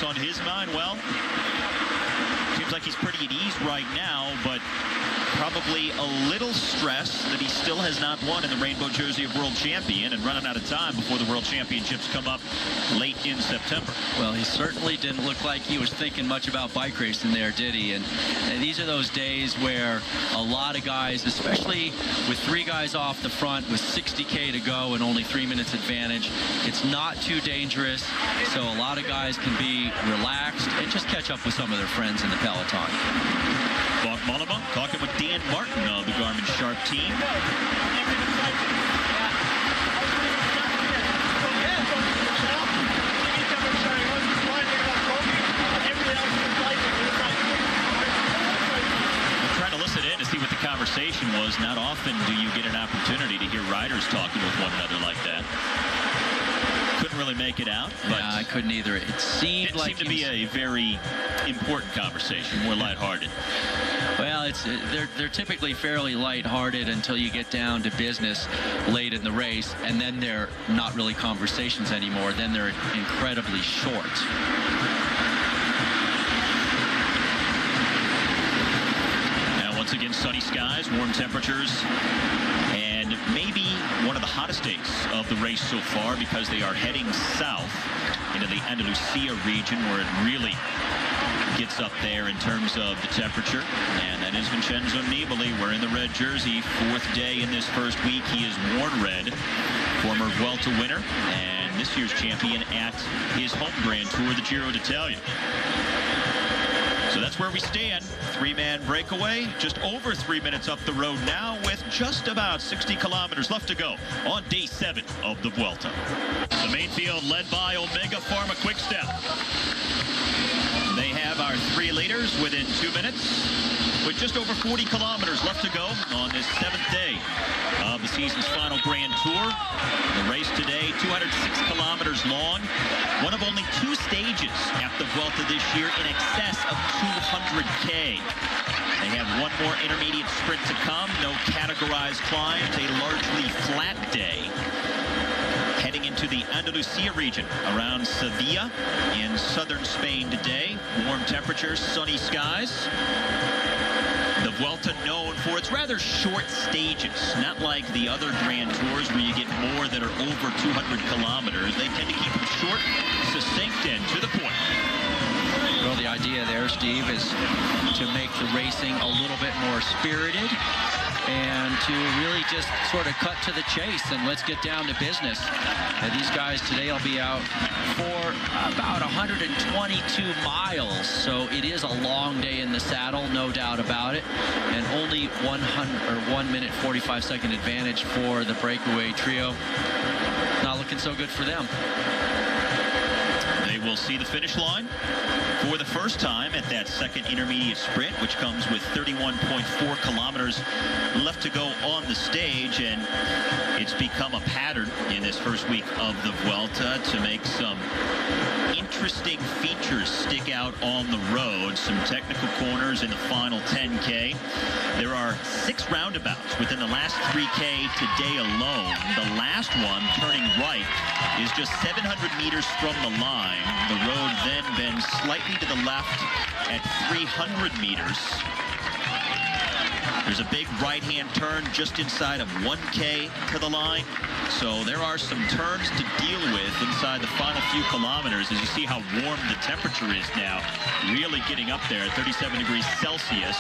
What's on his mind? Well, seems like he's pretty at ease right now, but probably a little stressed that he still has not won in the rainbow jersey of world champion and running out of time before the world championships come up late in September. Well, he certainly didn't look like he was thinking much about bike racing there, did he? And these are those days where a lot of guys, especially with 3 guys off the front with 60K to go and only 3 minutes advantage, it's not too dangerous. So a lot of guys can be relaxed and just catch up with some of their friends in the peloton. Mark Mullema talking with Dan Martin of the Garmin Sharp team. I'm trying to listen in to see what the conversation was. Not often do you get an opportunity to hear riders talking with one another like that. Couldn't really make it out, but yeah, I couldn't either. It seemed to be a very important conversation, more lighthearted. Well, they're typically fairly lighthearted until you get down to business late in the race, and then they're not really conversations anymore. Then they're incredibly short. Now, once again, sunny skies, warm temperatures, and maybe one of the hottest days of the race so far because they are heading south into the Andalusia region where it really gets up there in terms of the temperature. And that is Vincenzo Nibali wearing the red jersey. 4th day in this first week. He is worn red. Former Vuelta winner and this year's champion at his home Grand Tour, the Giro d'Italia. So that's where we stand. 3-man breakaway. Just over 3 minutes up the road now with just about 60 kilometers left to go on day 7 of the Vuelta. The main field led by Omega Pharma Quick-Step. They have our 3 leaders within 2 minutes with just over 40 kilometers left to go on this 7th day of the season's final Grand Tour. The race today, 206 kilometers long, one of only 2 stages at the Vuelta this year in excess of 200K. They have one more intermediate sprint to come, no categorized climbs, a largely flat day. Heading into the Andalusia region around Sevilla in southern Spain today. Warm temperatures, sunny skies. The Vuelta known for its rather short stages, not like the other Grand Tours where you get more that are over 200 kilometers. They tend to keep them short, succinct, and to the point. Well, the idea there, Steve, is to make the racing a little bit more spirited and to really just sort of cut to the chase and let's get down to business. These guys today will be out for about 122 miles, so it is a long day in the saddle, no doubt about it, and only 1 minute 45-second advantage for the breakaway trio. Not looking so good for them. They will see the finish line for the first time at that second intermediate sprint, which comes with 31.4 kilometers left to go on the stage. And it's become a pattern in this first week of the Vuelta to make some interesting features stick out on the road. Some technical corners in the final 10K. There are 6 roundabouts within the last 3K today alone. The last one, turning right, is just 700 meters from the line. The road then bends slightly to the left at 300 meters. There's a big right-hand turn just inside of 1K to the line. So there are some turns to deal with inside the final few kilometers as you see how warm the temperature is now. Really getting up there at 37 degrees Celsius.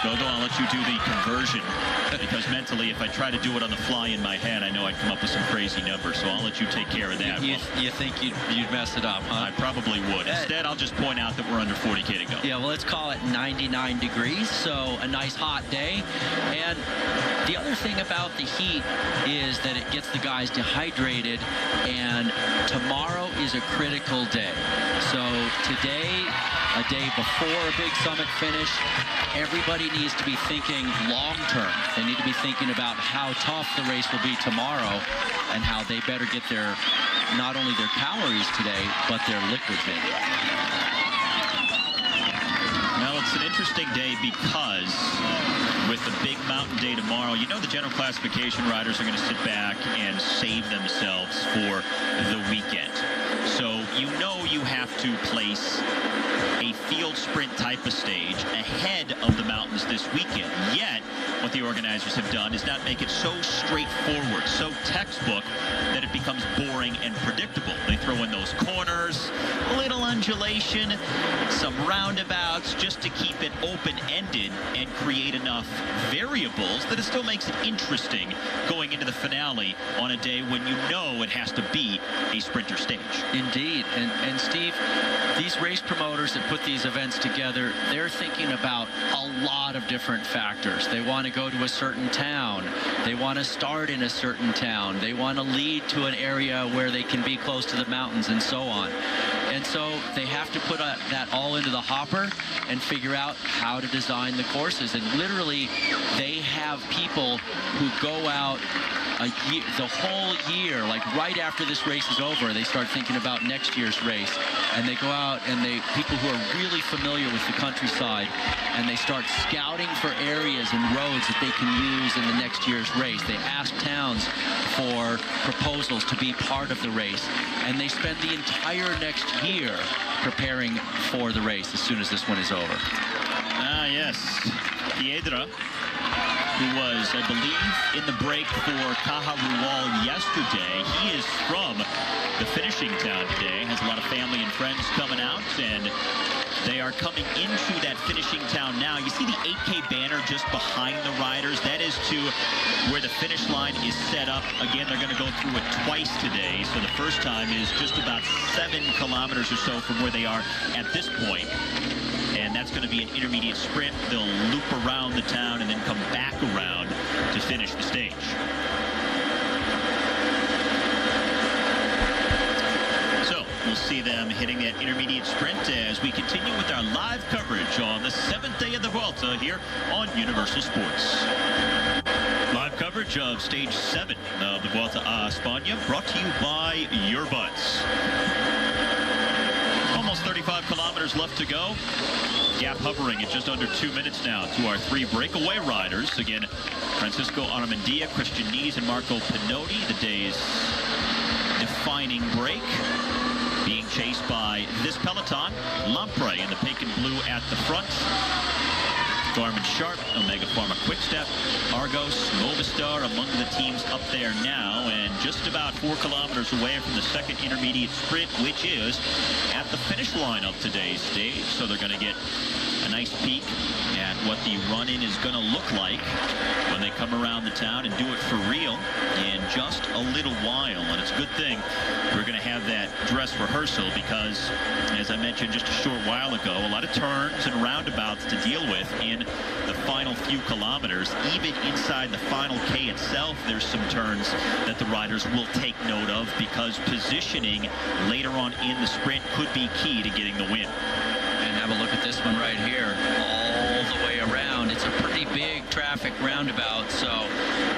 Gogo, I'll let you do the conversion because mentally, if I try to do it on the fly in my head, I know I'd come up with some crazy numbers. So I'll let you take care of that. You think you'd mess it up, huh? I probably would. Instead, I'll just point out that we're under 40K to go. Yeah, well, let's call it 99 degrees, so a nice hot day. And the other thing about the heat is that it gets the guys dehydrated, and tomorrow is a critical day. So today, a day before a big summit finish, everybody needs to be thinking long-term. They need to be thinking about how tough the race will be tomorrow and how they better get their, not only their calories today, but their liquids in. Now, it's an interesting day because with the big mountain day tomorrow, you know the general classification riders are going to sit back and save themselves for the weekend. So you know you have to place a field sprint type of stage ahead of the mountains this weekend. Yet, what the organizers have done is not make it so straightforward, so textbook, that it becomes boring and predictable. They throw in those corners, a little undulation, some roundabouts, just to keep it open-ended and create enough variables that it still makes it interesting going into the finale on a day when you know it has to be a sprinter stage. Indeed. And Steve, these race promoters that put these events together, they're thinking about a lot of different factors. They want to go to a certain town. They want to start in a certain town. They want to lead to an area where they can be close to the mountains and so on. And so they have to put that all into the hopper and figure out how to design the courses. And literally, they have people who go out the whole year, like right after this race is over, they start thinking about next year's race, and they go out and people who are really familiar with the countryside, and they start scouting for areas and roads that they can use in the next year's race. They ask towns for proposals to be part of the race, and they spend the entire next year preparing for the race as soon as this one is over. Ah, yes. Piedra, who was, I believe, in the break for Caja Rural yesterday. He is from the finishing town today, has a lot of family and friends coming out, and they are coming into that finishing town now. You see the 8K banner just behind the riders? That is to where the finish line is set up. Again, they're going to go through it twice today, so the first time is just about 7 kilometers or so from where they are at this point. And that's going to be an intermediate sprint. They'll loop around the town and then come back around to finish the stage. So we'll see them hitting that intermediate sprint as we continue with our live coverage on the 7th day of the Vuelta here on Universal Sports. Live coverage of stage 7 of the Vuelta a España, brought to you by Earbuds. Almost 35 kilometers left to go. Gap hovering at just under 2 minutes now to our 3 breakaway riders. Again, Francisco Armendia, Christian Nies, and Marco Pinotti, the day's defining break. Being chased by this peloton, Lampre in the pink and blue at the front. Garmin Sharp, Omega Pharma Quickstep, Argos, Movistar among the teams up there now, and just about 4 kilometers away from the second intermediate sprint, which is at the finish line of today's stage. So they're going to get a nice peek at what the run-in is going to look like when they come around the town and do it for real in just a little while. And it's a good thing we're going to have that dress rehearsal because, as I mentioned just a short while ago, a lot of turns and roundabouts to deal with in the final few kilometers. Even inside the final K itself, there's some turns that the riders will take note of because positioning later on in the sprint could be key to getting the win. And have a look at this one right here, all the way around. It's a pretty big traffic roundabout, so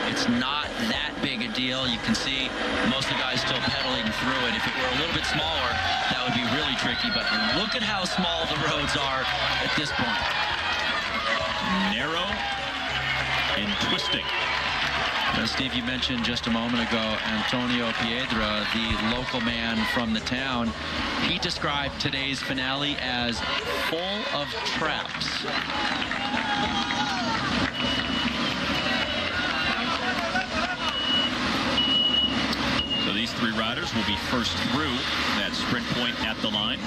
it's not that big a deal. You can see most of the guys still pedaling through it. If it were a little bit smaller, that would be really tricky, but look at how small the roads are at this point. Narrow and twisting. Steve, you mentioned just a moment ago Antonio Piedra, the local man from the town. He described today's finale as full of traps. So these 3 riders will be first through that sprint point at the line.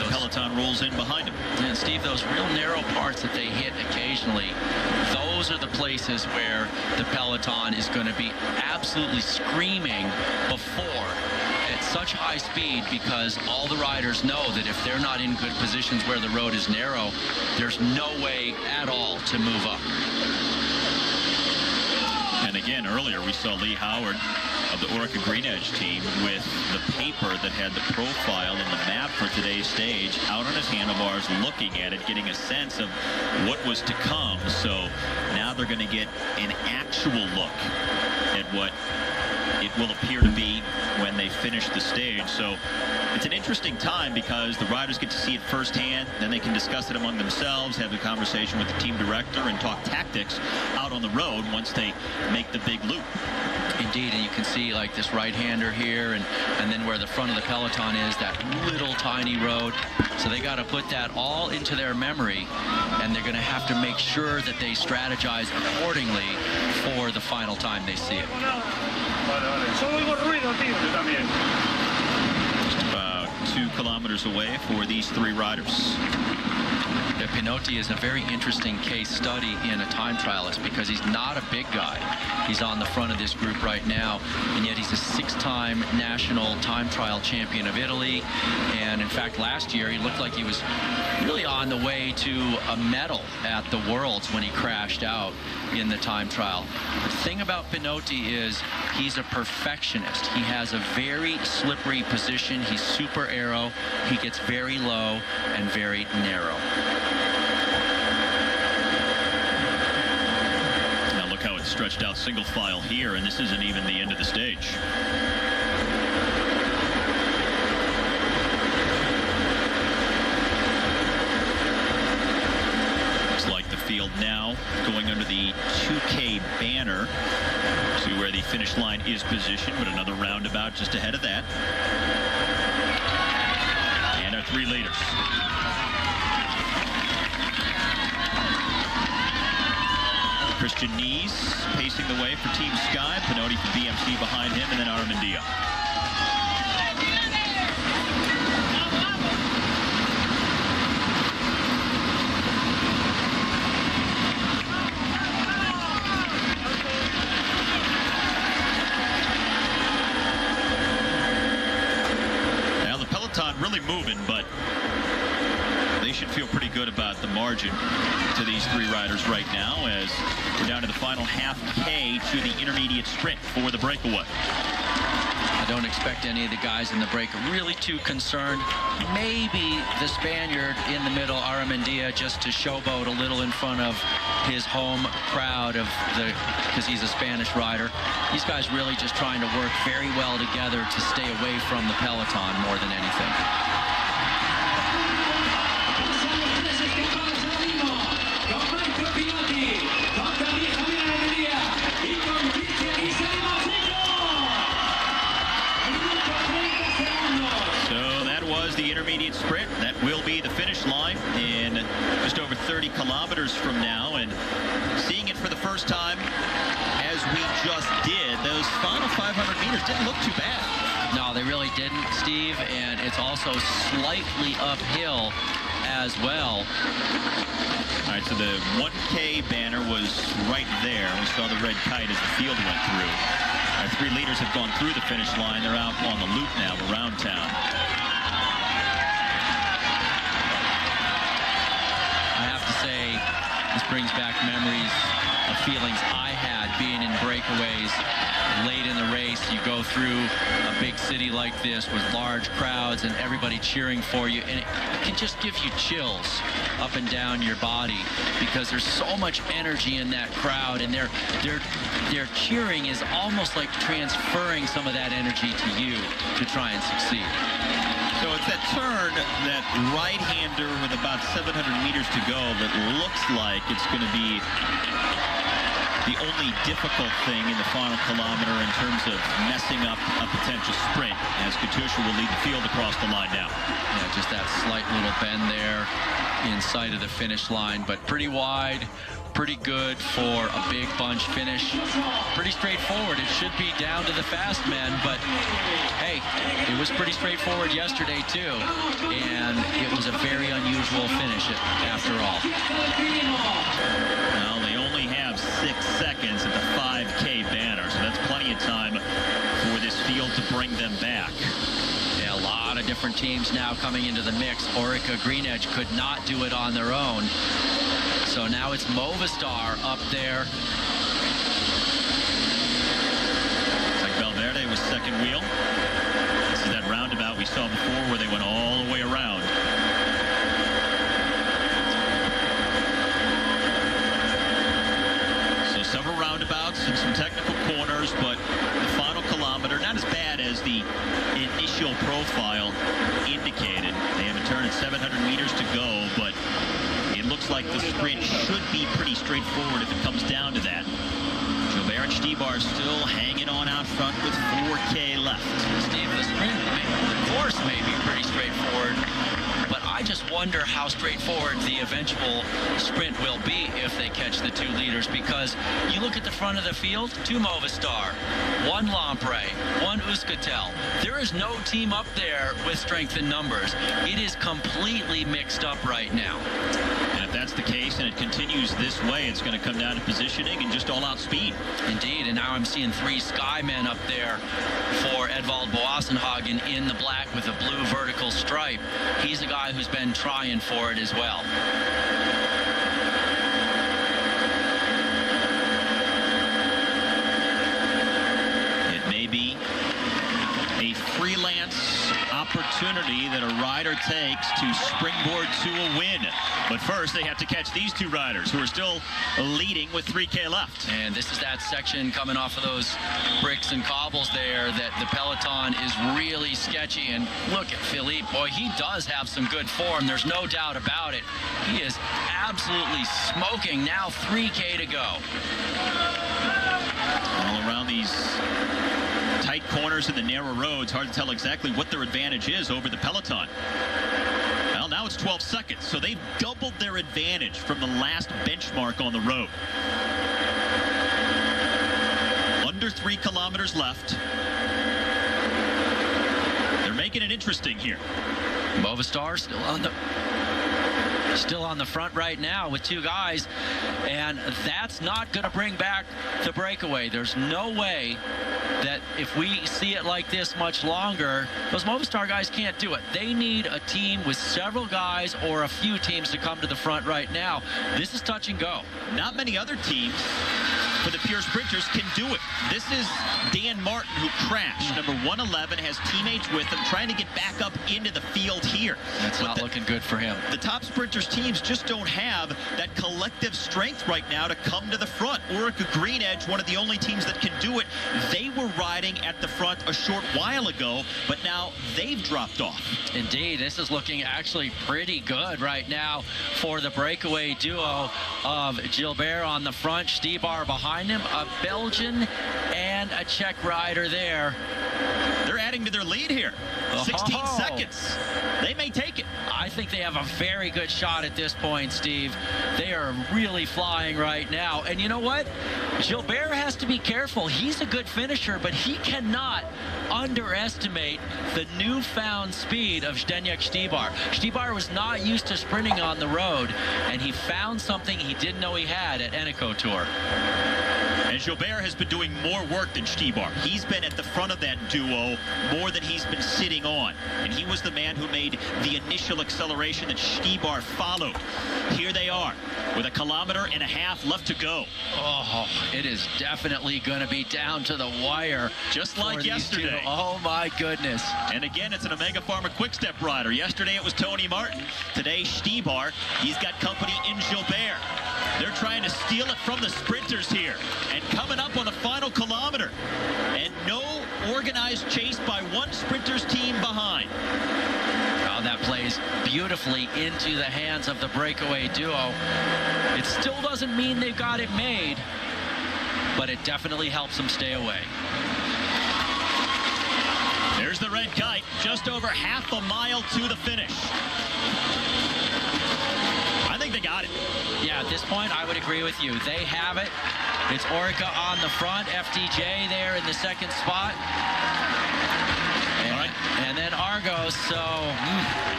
Peloton rolls in behind him. And Steve, those real narrow parts that they hit occasionally, those are the places where the peloton is going to be absolutely screaming before at such high speed, because all the riders know that if they're not in good positions where the road is narrow, there's no way at all to move up. And again, earlier we saw Lee Howard of the Orica Green Edge team with the paper that had the profile and the map for today's stage out on his handlebars, looking at it, getting a sense of what was to come. So now they're going to get an actual look at what it will appear to be when when they finish the stage. So it's an interesting time because the riders get to see it firsthand, then they can discuss it among themselves, have a conversation with the team director, and talk tactics out on the road once they make the big loop. Indeed, and you can see like this right-hander here, and then where the front of the peloton is, that little tiny road. So they got to put that all into their memory, and they're going to have to make sure that they strategize accordingly for the final time they see it. Just about 2 kilometers away for these 3 riders. Pinotti is a very interesting case study in a time trialist because he's not a big guy. He's on the front of this group right now, and yet he's a 6-time national time trial champion of Italy. And in fact, last year he looked like he was really on the way to a medal at the Worlds when he crashed out in the time trial. The thing about Pinotti is he's a perfectionist. He has a very slippery position. He's super aero. He gets very low and very narrow. Stretched out single file here, and this isn't even the end of the stage. Looks like the field now going under the 2K banner to where the finish line is positioned, but another roundabout just ahead of that. And our 3 leaders. Christian Nies pacing the way for Team Sky. Pinotti from BMC behind him, and then Armandia. Now the peloton really moving, but they should feel pretty good about the margin to these 3 riders right now as we're down to the final half K to the intermediate sprint for the breakaway. I don't expect any of the guys in the break really too concerned. Maybe the Spaniard in the middle, Armandia, just to showboat a little in front of his home crowd because he's a Spanish rider. These guys really just trying to work very well together to stay away from the peloton more than anything. Intermediate sprint. That will be the finish line in just over 30 kilometers from now, and seeing it for the first time as we just did, those final 500 meters didn't look too bad. No, they really didn't, Steve, and it's also slightly uphill as well. All right, so the 1K banner was right there. We saw the red kite as the field went through. Our 3 leaders have gone through the finish line. They're out on the loop now around town. This brings back memories of feelings I had being in breakaways late in the race. You go through a big city like this with large crowds and everybody cheering for you, and it can just give you chills up and down your body because there's so much energy in that crowd, and their cheering is almost like transferring some of that energy to you to try and succeed. So it's that turn, that right-hander with about 700 meters to go that looks like it's going to be the only difficult thing in the final kilometer in terms of messing up a potential sprint, as Katusha will lead the field across the line now. Yeah, just that slight little bend there in sight of the finish line, but pretty wide. Pretty good for a big bunch finish. Pretty straightforward. It should be down to the fast men, but hey, it was pretty straightforward yesterday too, and it was a very unusual finish after all. Well, they only have 6 seconds at the 5K banner, so that's plenty of time for this field to bring them back. Yeah, a lot of different teams now coming into the mix. Orica Green Edge could not do it on their own. So now it's Movistar up there. Like Valverde was second wheel. This is that roundabout we saw before where they went all the way around. So several roundabouts and some technical corners, but the final kilometer not as bad as as the initial profile indicated. They have a turn at 700 meters to go, but it looks like the sprint should be pretty straightforward if it comes down to that. Gilbert and Stybar still hanging on out front with 4K left. Steve, the sprint, the course may be pretty straightforward, but I just wonder how straightforward the eventual sprint will be if they catch the 2 leaders, because you look at the front of the field, 2 Movistar, 1 Lampre, 1 Euskaltel. There is no team up there with strength in numbers. It is completely mixed up right now. And if that's the case and it continues this way, it's going to come down to positioning and just all-out speed. Indeed, and now I'm seeing 3 Skymen up there for Edvald Boassenhagen in the black with a blue vertical stripe. He's a guy who's been trying for it as well. It may be a freelance opportunity that a rider takes to springboard to a win. But first, they have to catch these 2 riders who are still leading with 3K left. And this is that section coming off of those bricks and cobbles there that the peloton is really sketchy. And look at Philippe. Boy, he does have some good form. There's no doubt about it. He is absolutely smoking. Now 3K to go. All around these tight corners and the narrow roads, hard to tell exactly what their advantage is over the peloton. Well, now it's 12 seconds, so they've doubled their advantage from the last benchmark on the road. Under 3 kilometers left. They're making it interesting here. Movistar still on the front right now with 2 guys, and that's not going to bring back the breakaway. There's no way that if we see it like this much longer, those Movistar guys can't do it. They need a team with several guys or a few teams to come to the front right now. This is touch and go. Not many other teams for the pure sprinters can do it. This is Dan Martin, who crashed. Number 111 has teammates with him trying to get back up into the field here. That's not looking good for him. The top sprinters teams just don't have that collective strength right now to come to the front. Orica Green Edge, one of the only teams that can do it. They were riding at the front a short while ago, but now they've dropped off. Indeed, this is looking actually pretty good right now for the breakaway duo of Gilbert on the front, Stybar behind him, a Belgian and a Czech rider there. They're adding to their lead here. 16 seconds. They may take it. I think they have a very good shot at this point, Steve. They are really flying right now. And you know what? Gilbert has to be careful. He's a good finisher, but he cannot underestimate the newfound speed of Zdeněk Stybar. Stybar was not used to sprinting on the road, and he found something he didn't know he had at Eneco Tour. And Gilbert has been doing more work than Stybar. He's been at the front of that duo more than he's been sitting on. And he was the man who made the initial acceleration that Stybar followed. Here they are with 1.5 kilometers left to go. Oh, it is definitely going to be down to the wire. Just like yesterday. Oh, my goodness. And again, it's an Omega Pharma Quick-Step rider. Yesterday it was Tony Martin. Today, Stybar. He's got company in Gilbert. They're trying to steal it from the sprinters here. And coming up on the final kilometer. And no organized chase by one sprinter's team behind. Oh, that plays beautifully into the hands of the breakaway duo. It still doesn't mean they've got it made, but it definitely helps them stay away. There's the red kite, just over half a mile to the finish. I think they got it. Yeah, at this point, I would agree with you. They have it. It's Orica on the front, FDJ there in the second spot. And, all right. And then Argos, so...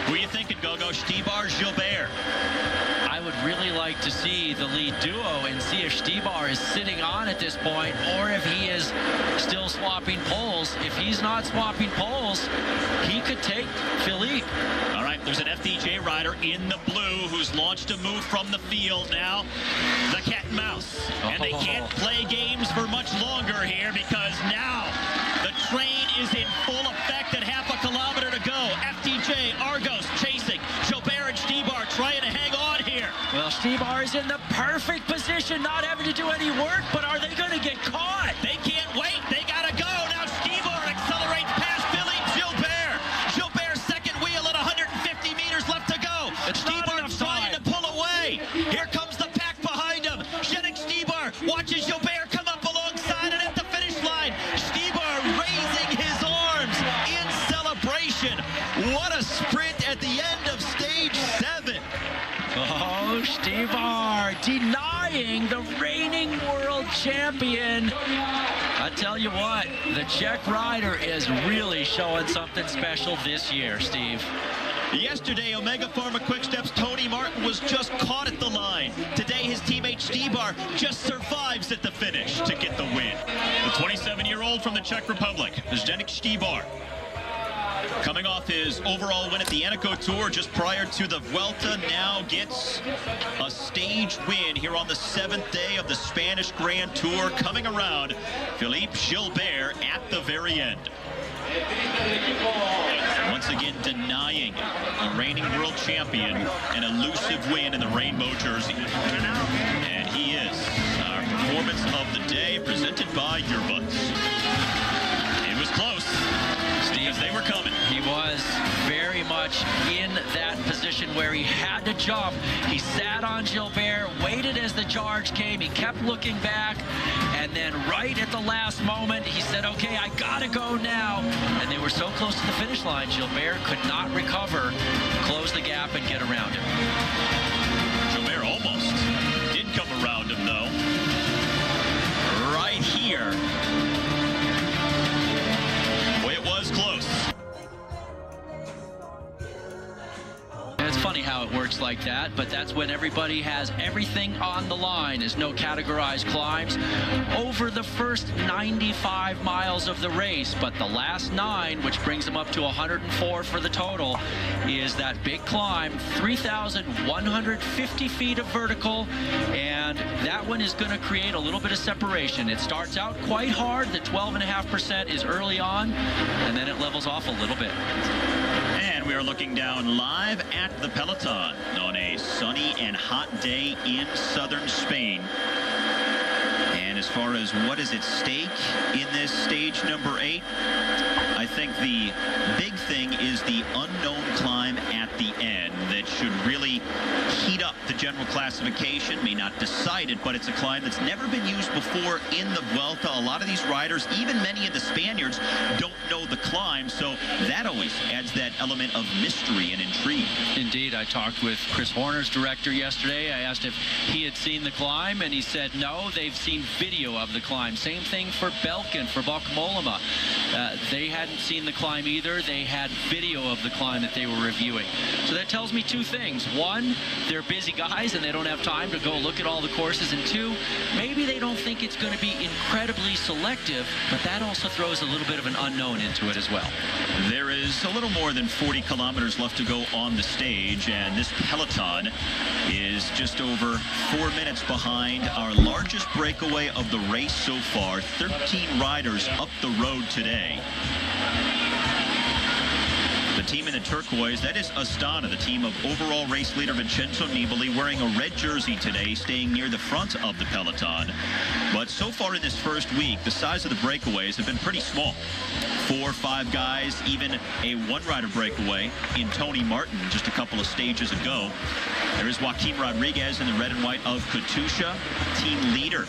Who are you thinking, Gogo? Stybar, Gilbert? I would really like to see the lead duo and see if Stybar is sitting on at this point or if he is still swapping poles. If he's not swapping poles, he could take Philippe. All right, there's an FDJ rider in the blue who's launched a move from the field now. The cat and mouse. And they can't play games for much longer here because now the train is in full effect at 0.5 kilometer to go. FDJ, Argos chasing. Gilbert and Stybar trying to hang on here. Well, Stybar is in the perfect position, not having to do any work, but are they going to get caught? They can't wait. They got to go. Now Stybar accelerates past champion. I tell you what, the Czech rider is really showing something special this year, Steve. Yesterday, Omega Pharma Quickstep's Tony Martin was just caught at the line. Today, his teammate Štibar just survives at the finish to get the win. The 27-year-old from the Czech Republic, Zdeněk Štibar, coming off his overall win at the Eneco Tour just prior to the Vuelta, now gets a stage win here on the 7th day of the Spanish Grand Tour, coming around Philippe Gilbert at the very end. Once again denying a reigning world champion an elusive win in the rainbow jersey. And he is our performance of the day, presented by Earbuds. It was close, Steve, they were coming. He was very much in that position where he had to jump. He sat on Gilbert, waited as the charge came. He kept looking back, and then right at the last moment, he said, okay, I gotta go now. And they were so close to the finish line, Gilbert could not recover, close the gap, and get around him. Gilbert almost did come around him, though. Right here. Boy, it was close. It's funny how it works like that, but that's when everybody has everything on the line. There's no categorized climbs over the first 95 miles of the race, but the last 9, which brings them up to 104 for the total, is that big climb, 3,150 feet of vertical, and that one is going to create a little bit of separation. It starts out quite hard. The 12.5% is early on, and then it levels off a little bit. And we are looking down live at the peloton on a sunny and hot day in southern Spain. And as far as what is at stake in this stage number 8, I think the big thing is the unknown climb at the end that should really heat up the general classification. May not decide it, but it's a climb that's never been used before in the Vuelta. A lot of these riders, even many of the Spaniards, don't know the climb, so that always adds that element of mystery and intrigue. Indeed, I talked with Chris Horner's director yesterday. I asked if he had seen the climb, and he said no, they've seen video of the climb. Same thing for Belkin, for Balcamolama. They hadn't seen the climb either. They had video of the climb that they were reviewing. So that tells me 2 things. 1, they're busy guys and they don't have time to go look at all the courses. And 2, maybe they don't think it's going to be incredibly selective, but that also throws a little bit of an unknown into it as well. There is a little more than 40 kilometers left to go on the stage, and this peloton is just over 4 minutes behind our largest breakaway of the race so far. 13 riders up the road today. The team in the turquoise, that is Astana, the team of overall race leader Vincenzo Nibali, wearing a red jersey today, staying near the front of the peloton. But so far in this first week, the size of the breakaways have been pretty small. 4 or 5 guys, even a 1-rider breakaway in Tony Martin just a couple of stages ago. There is Joaquim Rodriguez in the red and white of Katusha, team leader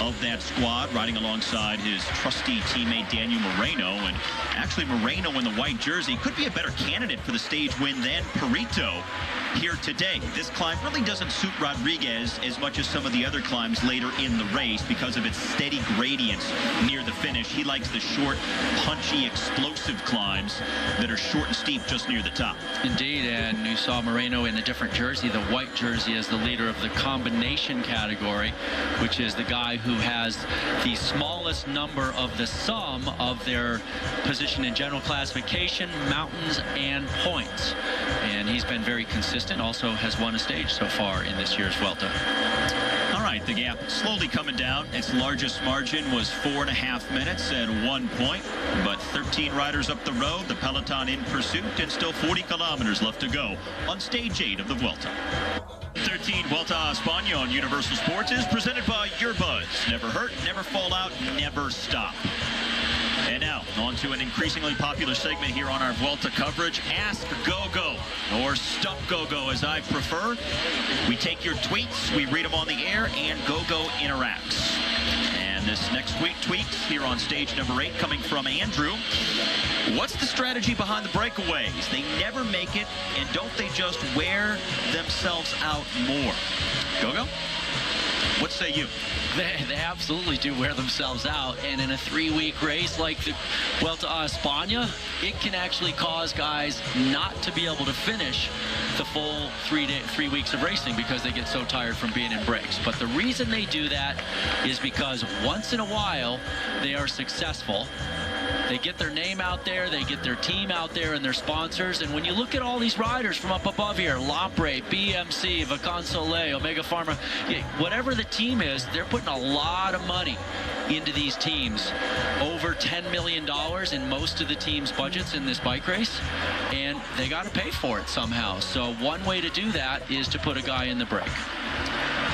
of that squad, riding alongside his trusty teammate Daniel Moreno. And actually Moreno in the white jersey could be a better candidate for the stage win than Perito here today. This climb really doesn't suit Rodriguez as much as some of the other climbs later in the race because of its steady gradients near the finish. He likes the short, punchy, explosive climbs that are short and steep just near the top. Indeed, and you saw Moreno in a different jersey, the white jersey, as the leader of the combination category, which is the guy who has the smallest number of the sum of their position in general classification, mountains, and points. And he's been very consistent, also has won a stage so far in this year's Vuelta. All right, the gap slowly coming down. Its largest margin was 4.5 minutes at 1 point, but 13 riders up the road, the peloton in pursuit, and still 40 kilometers left to go on stage 8 of the Vuelta. 13 Vuelta a España on Universal Sports is presented by Earbuds. Never hurt, never fall out, never stop. And now, on to an increasingly popular segment here on our Vuelta coverage, Ask Gogo, or Stump Gogo as I prefer. We take your tweets, we read them on the air, and Gogo interacts. And this next tweets here on stage number 8 coming from Andrew. What's the strategy behind the breakaways? They never make it, and don't they just wear themselves out more? Gogo? What say you? They absolutely do wear themselves out, and in a 3-week race like the Vuelta a España, it can actually cause guys not to be able to finish the full 3 weeks of racing because they get so tired from being in breaks. But the reason they do that is because once in a while they are successful. They get their name out there, they get their team out there and their sponsors. And when you look at all these riders from up above here, Lampre, BMC, Vacan Soleil, Omega Pharma, whatever the team is, they're putting a lot of money into these teams. Over $10 million in most of the team's budgets in this bike race, and they got to pay for it somehow. So one way to do that is to put a guy in the break.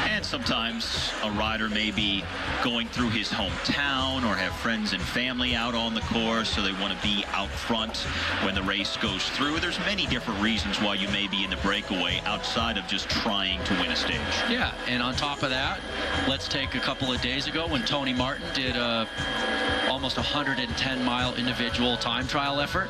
And sometimes a rider may be going through his hometown or have friends and family out on the course, so they want to be out front when the race goes through. There's many different reasons why you may be in the breakaway outside of just trying to win a stage. Yeah, and on top of that, let's take a couple of days ago when Tony Martin did a almost 110-mile individual time trial effort.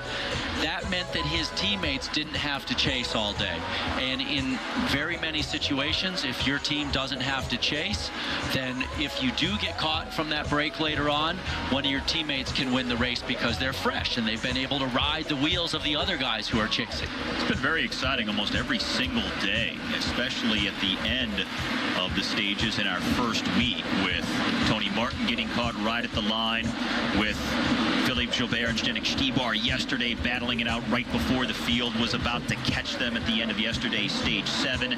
That meant that his teammates didn't have to chase all day. And in very many situations, if your team doesn't have to chase, then if you do get caught from that break later on, one of your teammates can win the race because they're fresh and they've been able to ride the wheels of the other guys who are chasing. It's been very exciting almost every single day, especially at the end of the stages in our first week, with Tony Martin getting caught right at the line, with Philippe Gilbert and Zdenek Stybar yesterday battling it out right before the field was about to catch them at the end of yesterday's stage 7.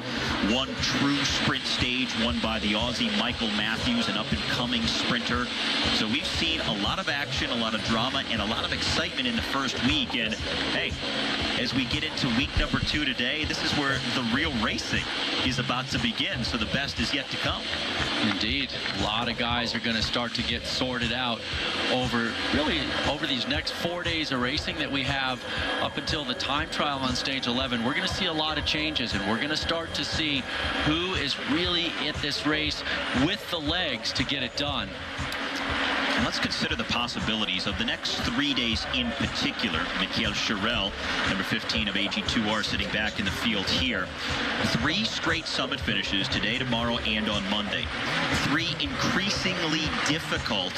One true sprint stage won by the Aussie Michael Matthews, an up-and-coming sprinter. So we've seen a lot of action, a lot of drama, and a lot of excitement in the first week. And hey, as we get into week number 2 today, this is where the real racing is about to begin. So the best is yet to come. Indeed, a lot of guys are going to start to get sorted out over these next 4 days of racing that we have up until the time trial on stage 11. We're going to see a lot of changes, and we're going to start to see who is really in this race with the legs to get it done. And let's consider the possibilities of the next 3 days in particular. Michael Charel, number 15 of AG2R, sitting back in the field here. 3 straight summit finishes today, tomorrow, and on Monday. 3 increasingly difficult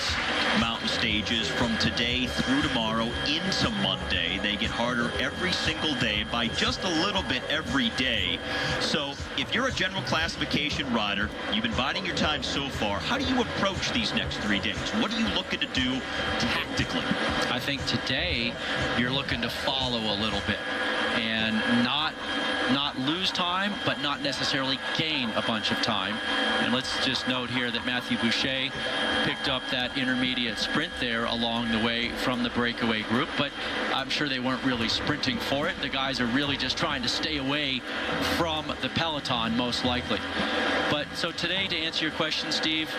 mountain stages from today through tomorrow into Monday. They get harder every single day by just a little bit every day. So if you're a general classification rider, you've been biding your time so far, how do you approach these next 3 days? What are you looking to do tactically? I think today you're looking to follow a little bit and not lose time, but not necessarily gain a bunch of time. And let's just note here that Matthew Boucher picked up that intermediate sprint there along the way from the breakaway group, but I'm sure they weren't really sprinting for it. The guys are really just trying to stay away from the peloton, most likely. But so today, to answer your question, Steve,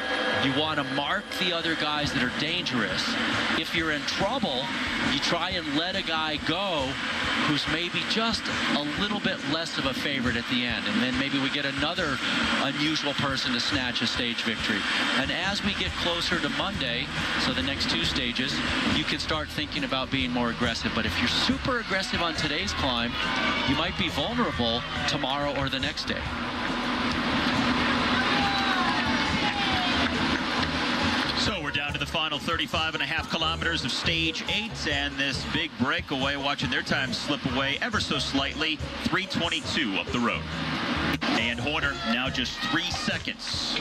you want to mark the other guys that are dangerous. If you're in trouble, you try and let a guy go who's maybe just a little bit less of a favorite at the end, and then maybe we get another unusual person to snatch a stage victory. And as we get closer to Monday, so the next 2 stages, you can start thinking about being more aggressive. But if you're super aggressive on today's climb, you might be vulnerable tomorrow or the next day. So we're down to the final 35.5 kilometers of stage 8, and this big breakaway, watching their time slip away ever so slightly, 3:22 up the road. And Horner now just 3 seconds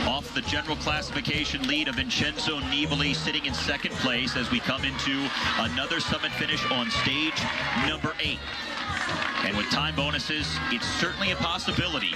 off the general classification lead of Vincenzo Nibali, sitting in 2nd place as we come into another summit finish on stage number 8. And with time bonuses, it's certainly a possibility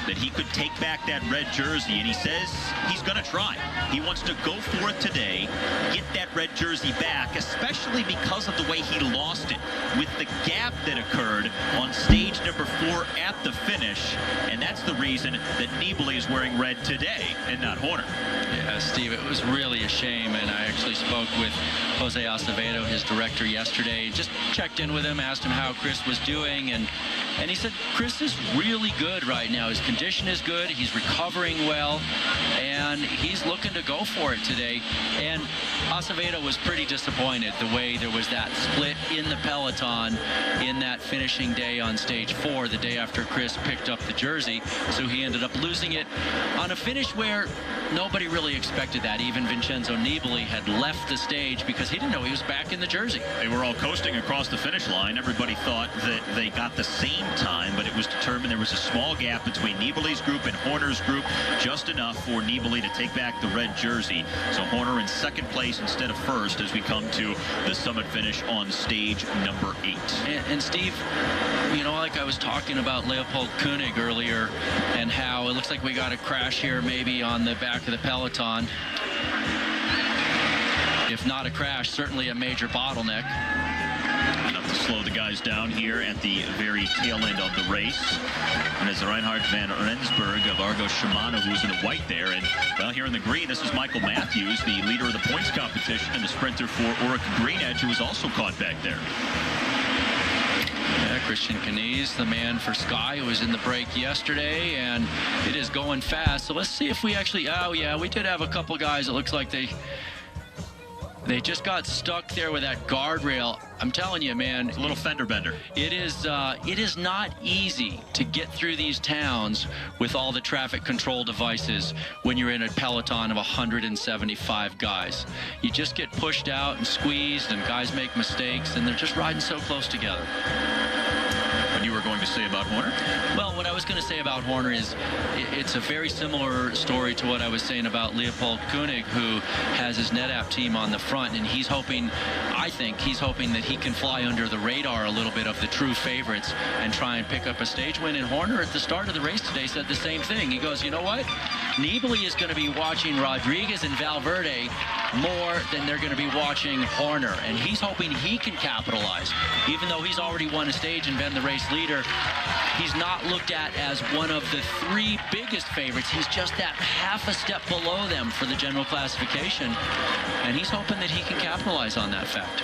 that he could take back that red jersey, and he says he's going to try. He wants to go for it today, get that red jersey back, especially because of the way he lost it with the gap that occurred on stage number 4 at the finish. And that's the reason that Nibali is wearing red today and not Horner. Yeah, Steve, it was really a shame, and I actually spoke with Jose Acevedo, his director, yesterday. Just checked in with him, asked him how Chris was doing. doing, and he said Chris is really good right now. His condition is good. He's recovering well, and he's looking to go for it today. And Acevedo was pretty disappointed the way there was that split in the peloton in that finishing day on stage 4, the day after Chris picked up the jersey. So he ended up losing it on a finish where nobody really expected that. Even Vincenzo Nibali had left the stage because he didn't know he was back in the jersey. They were all coasting across the finish line. Everybody thought that they got the same time, but it was determined there was a small gap between Nibali's group and Horner's group, just enough for Nibali to take back the red jersey. So Horner in second place instead of first as we come to the summit finish on stage number 8. And Steve, you know, like I was talking about Leopold Koenig earlier and how it looks like we got a crash here maybe on the back of the peloton. If not a crash, certainly a major bottleneck. Enough to slow the guys down here at the very tail end of the race. And it's Reinhard van Rensburg of Argo Shimano who's in the white there. And, well, here in the green, this is Michael Matthews, the leader of the points competition, and the sprinter for Orica Greenedge, who was also caught back there. Yeah, Christian Knies, the man for Sky, who was in the break yesterday, and it is going fast. So let's see if we actually, oh yeah, we did have a couple guys. It looks like they just got stuck there with that guardrail. I'm telling you, man, it's a little fender bender. It is not easy to get through these towns with all the traffic control devices when you're in a peloton of 175 guys. You just get pushed out and squeezed, and guys make mistakes, and they're just riding so close together. What you were going to say about Horner? Well, what I was going to say about Horner is it's a very similar story to what I was saying about Leopold Koenig, who has his NetApp team on the front, and he's hoping, I think he's hoping that he can fly under the radar a little bit of the true favorites and try and pick up a stage win. And Horner at the start of the race today said the same thing. He goes, you know what? Nibali is going to be watching Rodriguez and Valverde more than they're going to be watching Horner, and he's hoping he can capitalize. Even though he's already won a stage and been the race leader, he's not looked at as one of the 3 biggest favorites. He's just that half a step below them for the general classification, and he's hoping that he can capitalize on that fact.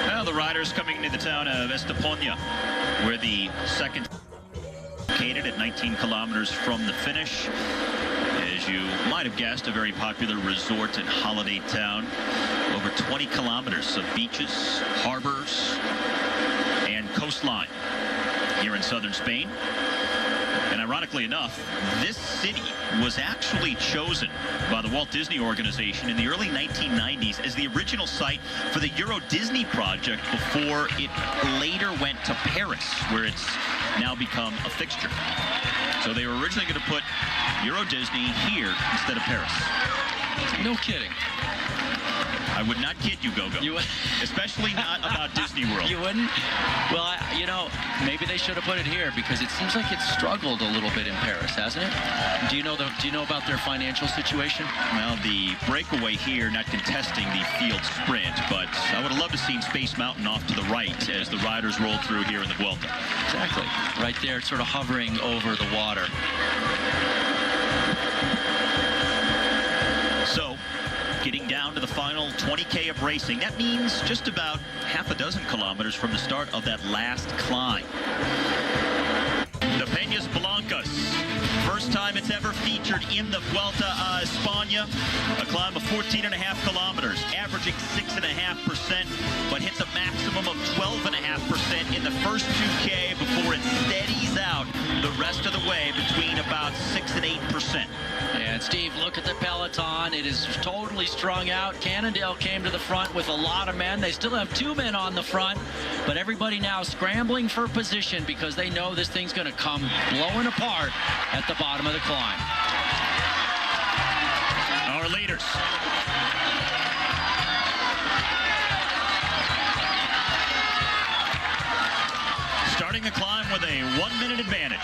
Well, the riders coming into the town of Estepona, where the second located at 19 kilometers from the finish. As you might have guessed, a very popular resort and holiday town. Over 20 kilometers of beaches, harbors, and coastline here in southern Spain. And ironically enough, this city was actually chosen by the Walt Disney Organization in the early 1990s as the original site for the Euro Disney project before it later went to Paris, where it's now become a fixture. So they were originally going to put Euro Disney here instead of Paris. No kidding. I would not kid you, Gogo. Especially not about Disney World. You wouldn't? Well, you know, maybe they should have put it here because it seems like it's struggled a little bit in Paris, hasn't it? Do you know about their financial situation? Well, the breakaway here, not contesting the field sprint, but I would have loved to have seen Space Mountain off to the right as the riders roll through here in the Vuelta. Exactly. Right there, sort of hovering over the water. So, getting down to the final 20K of racing. That means just about half a dozen kilometers from the start of that last climb. The Peñas Blancas. First time it's ever featured in the Vuelta a España. A climb of 14.5 kilometers, averaging 6.5%, but hits a maximum of 12.5% in the first 2K before it steadies out the rest of the way between about 6 and 8%. And Steve, look at the peloton. It is totally strung out. Cannondale came to the front with a lot of men. They still have 2 men on the front, but everybody now scrambling for position because they know this thing's going to come blowing apart at the bottom of the climb. Our leaders. Starting the climb with a 1-minute advantage.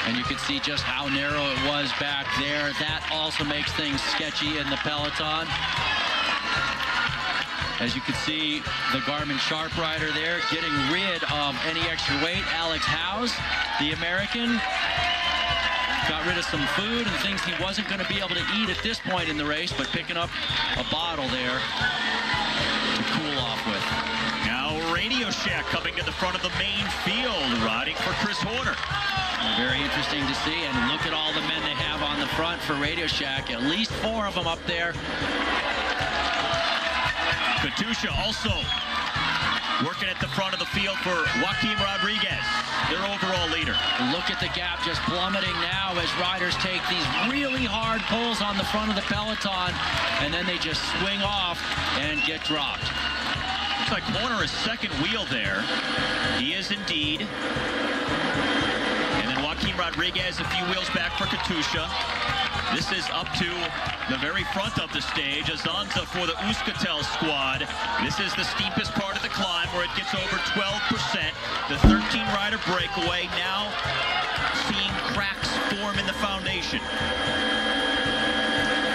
And you can see just how narrow it was back there. That also makes things sketchy in the peloton. As you can see, the Garmin Sharp rider there getting rid of any extra weight. Alex Howes, the American, got rid of some food and things he wasn't going to be able to eat at this point in the race, but picking up a bottle there to cool off with. Now Shack coming to the front of the main field, riding for Chris Horner. Very interesting to see, and look at all the men they have on the front for Radio Shack. At least 4 of them up there. Katusha also working at the front of the field for Joaquin Rodriguez, their overall leader. Look at the gap just plummeting now as riders take these really hard pulls on the front of the peloton, and then they just swing off and get dropped. Looks like Horner is second wheel there. He is indeed. And then Joaquin Rodriguez a few wheels back for Katusha. This is up to the very front of the stage. Azanza for the Euskaltel squad. This is the steepest part of the climb where it gets over 12%. The 13-rider breakaway now seeing cracks form in the foundation.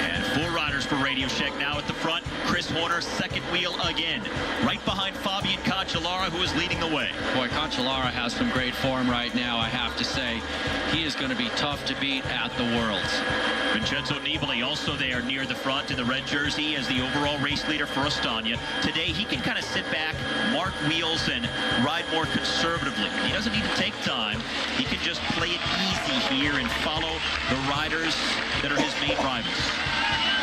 And 4 riders for Radio Shack now at the front. Chris Horner, second wheel again. Right behind Fabian Cancellara, who is leading the way. Boy, Cancellara has some great form right now, I have to say. He is going to be tough to beat at the Worlds. Vincenzo Nibali also there near the front in the red jersey as the overall race leader for Astana. Today he can kind of sit back, mark wheels, and ride more conservatively. He doesn't need to take time. He can just play it easy here and follow the riders that are his main rivals.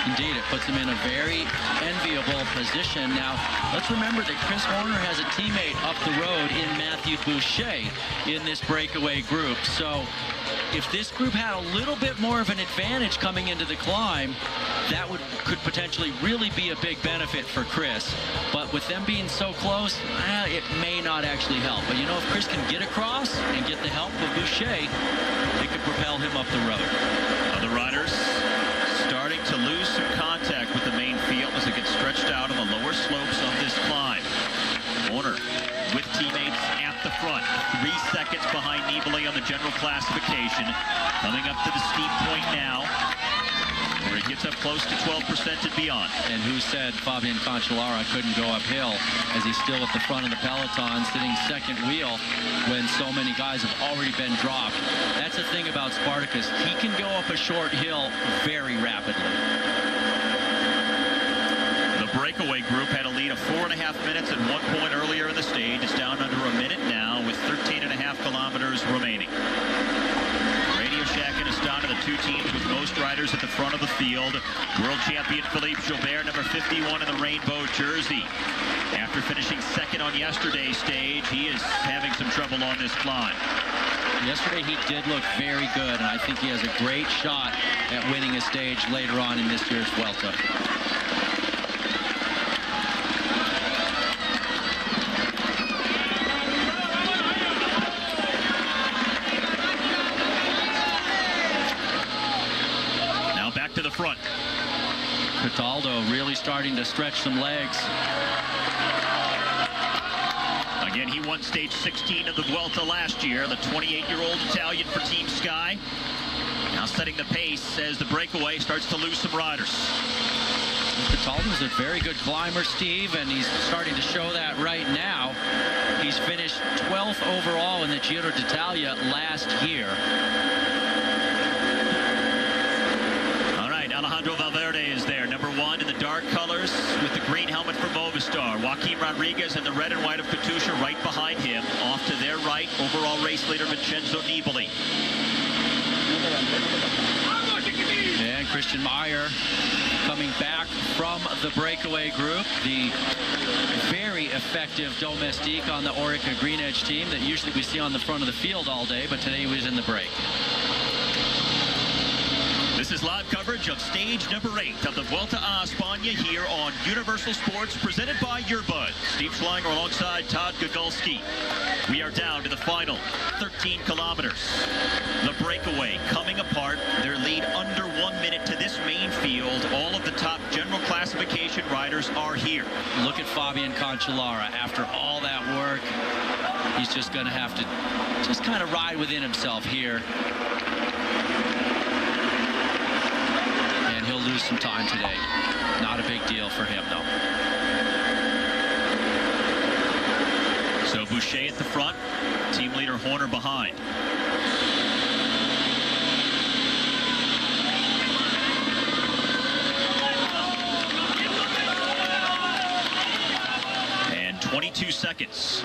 Indeed, it puts him in a very enviable position. Now, let's remember that Chris Horner has a teammate up the road in Matthew Boucher in this breakaway group. So if this group had a little bit more of an advantage coming into the climb, that could potentially really be a big benefit for Chris. But with them being so close, it may not actually help. But you know, if Chris can get across and get the help of Boucher, it could propel him up the road. Other riders starting to lose some contact with the main field as it gets stretched out on the lower slopes of this climb. Horner with teammates at the front, 3 seconds behind Nibali on the general classification. Coming up to the steep point now, where it gets up close to 12% and beyond. And who said Fabian Cancellara couldn't go uphill, as he's still at the front of the peloton, sitting second wheel when so many guys have already been dropped. That's the thing about Spartacus. He can go up a short hill very rapidly. The breakaway group had a lead of 4.5 minutes at one point earlier in the stage. It's down under a minute now with 13.5 kilometers remaining. Radio Shack and Astana, the 2 teams with most riders at the front of the field. World champion Philippe Gilbert, number 51 in the rainbow jersey. After finishing second on yesterday's stage, he is having some trouble on this climb. Yesterday he did look very good, and I think he has a great shot at winning a stage later on in this year's Vuelta. Now back to the front. Cataldo really starting to stretch some legs. Again, he won stage 16 of the Vuelta last year, the 28-year-old Italian for Team Sky. Now setting the pace as the breakaway starts to lose some riders. Cataldo's a very good climber, Steve, and he's starting to show that right now. He's finished 12th overall in the Giro d'Italia last year. All right, Alejandro Valverde is there, number 1 in the dark colors with the green helmet for Movistar. Joaquin Rodriguez in the red and white of Katusha right behind him. Off to their right, overall race leader Vincenzo Nibali. And Christian Meyer coming back from the breakaway group. The very effective domestique on the Orica Green Edge team that usually we see on the front of the field all day, but today he was in the break. This is live coverage of stage number 8 of the Vuelta a España here on Universal Sports, presented by Earbud. Steve Schlanger alongside Todd Gogolski. We are down to the final 13 kilometers. The breakaway coming apart. Their lead under 1 minute to this main field. All of the top general classification riders are here. Look at Fabian Cancellara. After all that work, he's just going to have to just kind of ride within himself here. He'll lose some time today. Not a big deal for him, though. So Boucher at the front, team leader Horner behind. And 22 seconds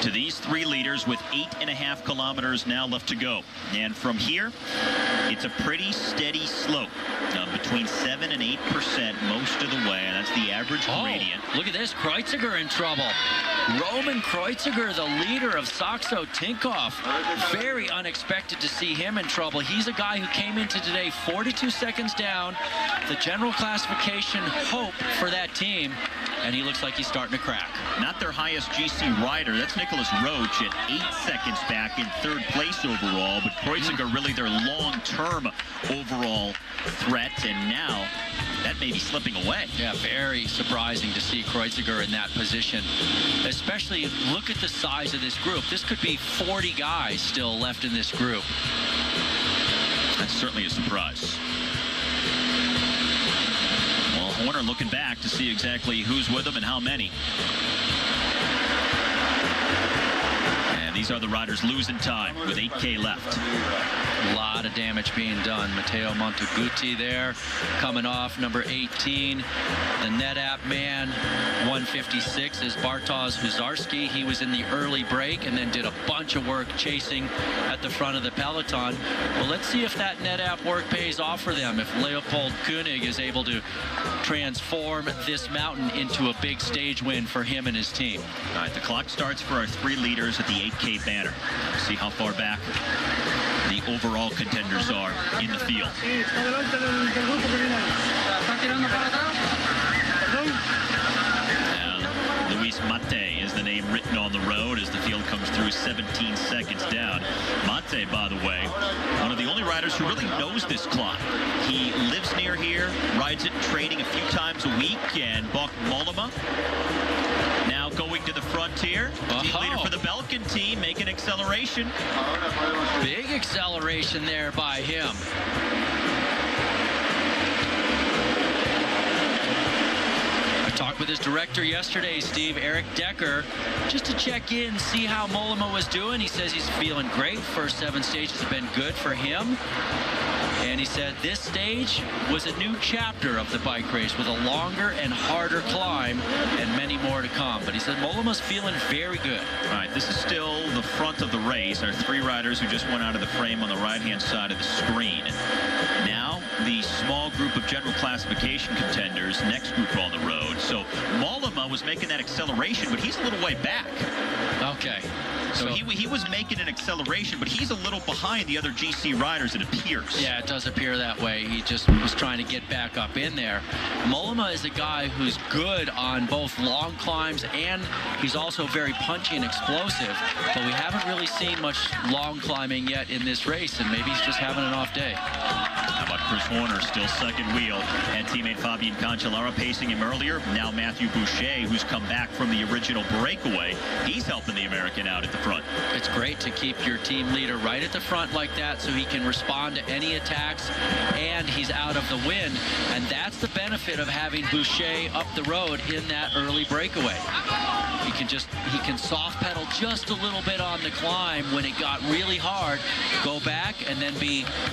to these three leaders with 8.5 kilometers now left to go. And from here, it's a pretty steady slope, between 7 and 8% most of the way. And that's the average gradient. Look at this. Kreuziger in trouble. Roman Kreuziger, the leader of Saxo Tinkoff. Very unexpected to see him in trouble. He's a guy who came into today 42 seconds down. The general classification hope for that team. And he looks like he's starting to crack. Not their highest GC rider. That's Nicholas Roach at 8 seconds back in third place overall. But Kreuziger really their long-term overall threat. And now that may be slipping away. Yeah, very surprising to see Kreuziger in that position. Especially look at the size of this group. This could be 40 guys still left in this group. That's certainly a surprise. Horner looking back to see exactly who's with him and how many. And these are the riders losing time with 8K left. A lot of damage being done. Matteo Monteguti there, coming off number 18. The NetApp man, 156, is Bartosz Huzarski. He was in the early break and then did a bunch of work chasing at the front of the peloton. Well, let's see if that NetApp work pays off for them, if Leopold Koenig is able to transform this mountain into a big stage win for him and his team. All right, the clock starts for our three leaders at the 8K banner. See how far back the overall contenders are in the field. Luis Mate is the name written on the road as the field comes through 17 seconds down. Mate, by the way, one of the only riders who really knows this clock. He lives near here, rides it in training a few times a week, and Bach Mollema now going to the frontier. Team leader for the Belkin team, making acceleration. Big acceleration there by him. Talked with his director yesterday, Steve, Eric Decker, just to check in, see how Mollema was doing. He says he's feeling great. First 7 stages have been good for him. And he said this stage was a new chapter of the bike race with a longer and harder climb and many more to come. But he said Mollema's feeling very good. All right, this is still the front of the race. Our three riders who just went out of the frame on the right-hand side of the screen. Now, the small group of general classification contenders, next group on the road. So Mollema was making that acceleration, but he's a little way back. Okay. So he was making an acceleration, but he's a little behind the other GC riders, it appears. Yeah, it does appear that way. He just was trying to get back up in there. Mollema is a guy who's good on both long climbs, and he's also very punchy and explosive, but we haven't really seen much long climbing yet in this race, and maybe he's just having an off day. How about Chris Horner, still second wheel, and teammate Fabian Cancellara pacing him earlier. Now Matthew Boucher, who's come back from the original breakaway, he's helping the American out at the front. It's great to keep your team leader right at the front like that so he can respond to any attacks, and he's out of the wind, and that's the benefit of having Boucher up the road in that early breakaway. He can soft pedal just a little bit on the climb when it got really hard, go back, and then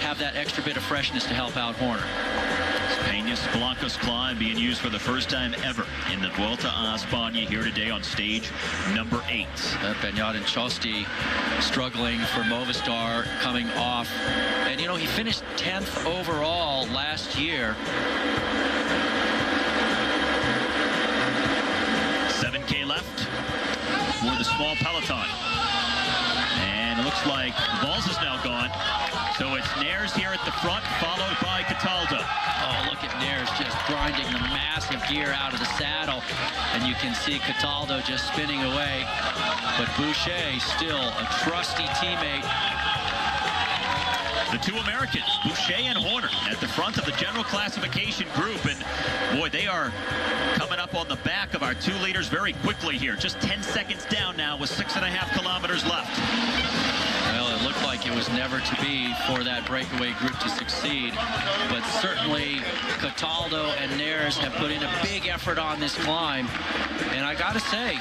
have that extra bit of freshness to help out Horner. Peñas Blancos climb being used for the first time ever in the Vuelta a España here today on stage number 8. Beñat and Chosti struggling for Movistar coming off. And, you know, he finished 10th overall last year. 7K left for the small peloton. And it looks like Valls is now gone. So it's Nares here at the front, followed by Cataldo. Oh, look at Nares just grinding the massive gear out of the saddle. And you can see Cataldo just spinning away. But Boucher still a trusty teammate. The two Americans, Boucher and Horner, at the front of the general classification group. And boy, they are coming up on the back of our two leaders very quickly here. Just 10 seconds down now with 6.5 kilometers left. Well, it looked like it was never to be for that breakaway group to succeed. But certainly, Cataldo and Nares have put in a big effort on this climb. And I got to say,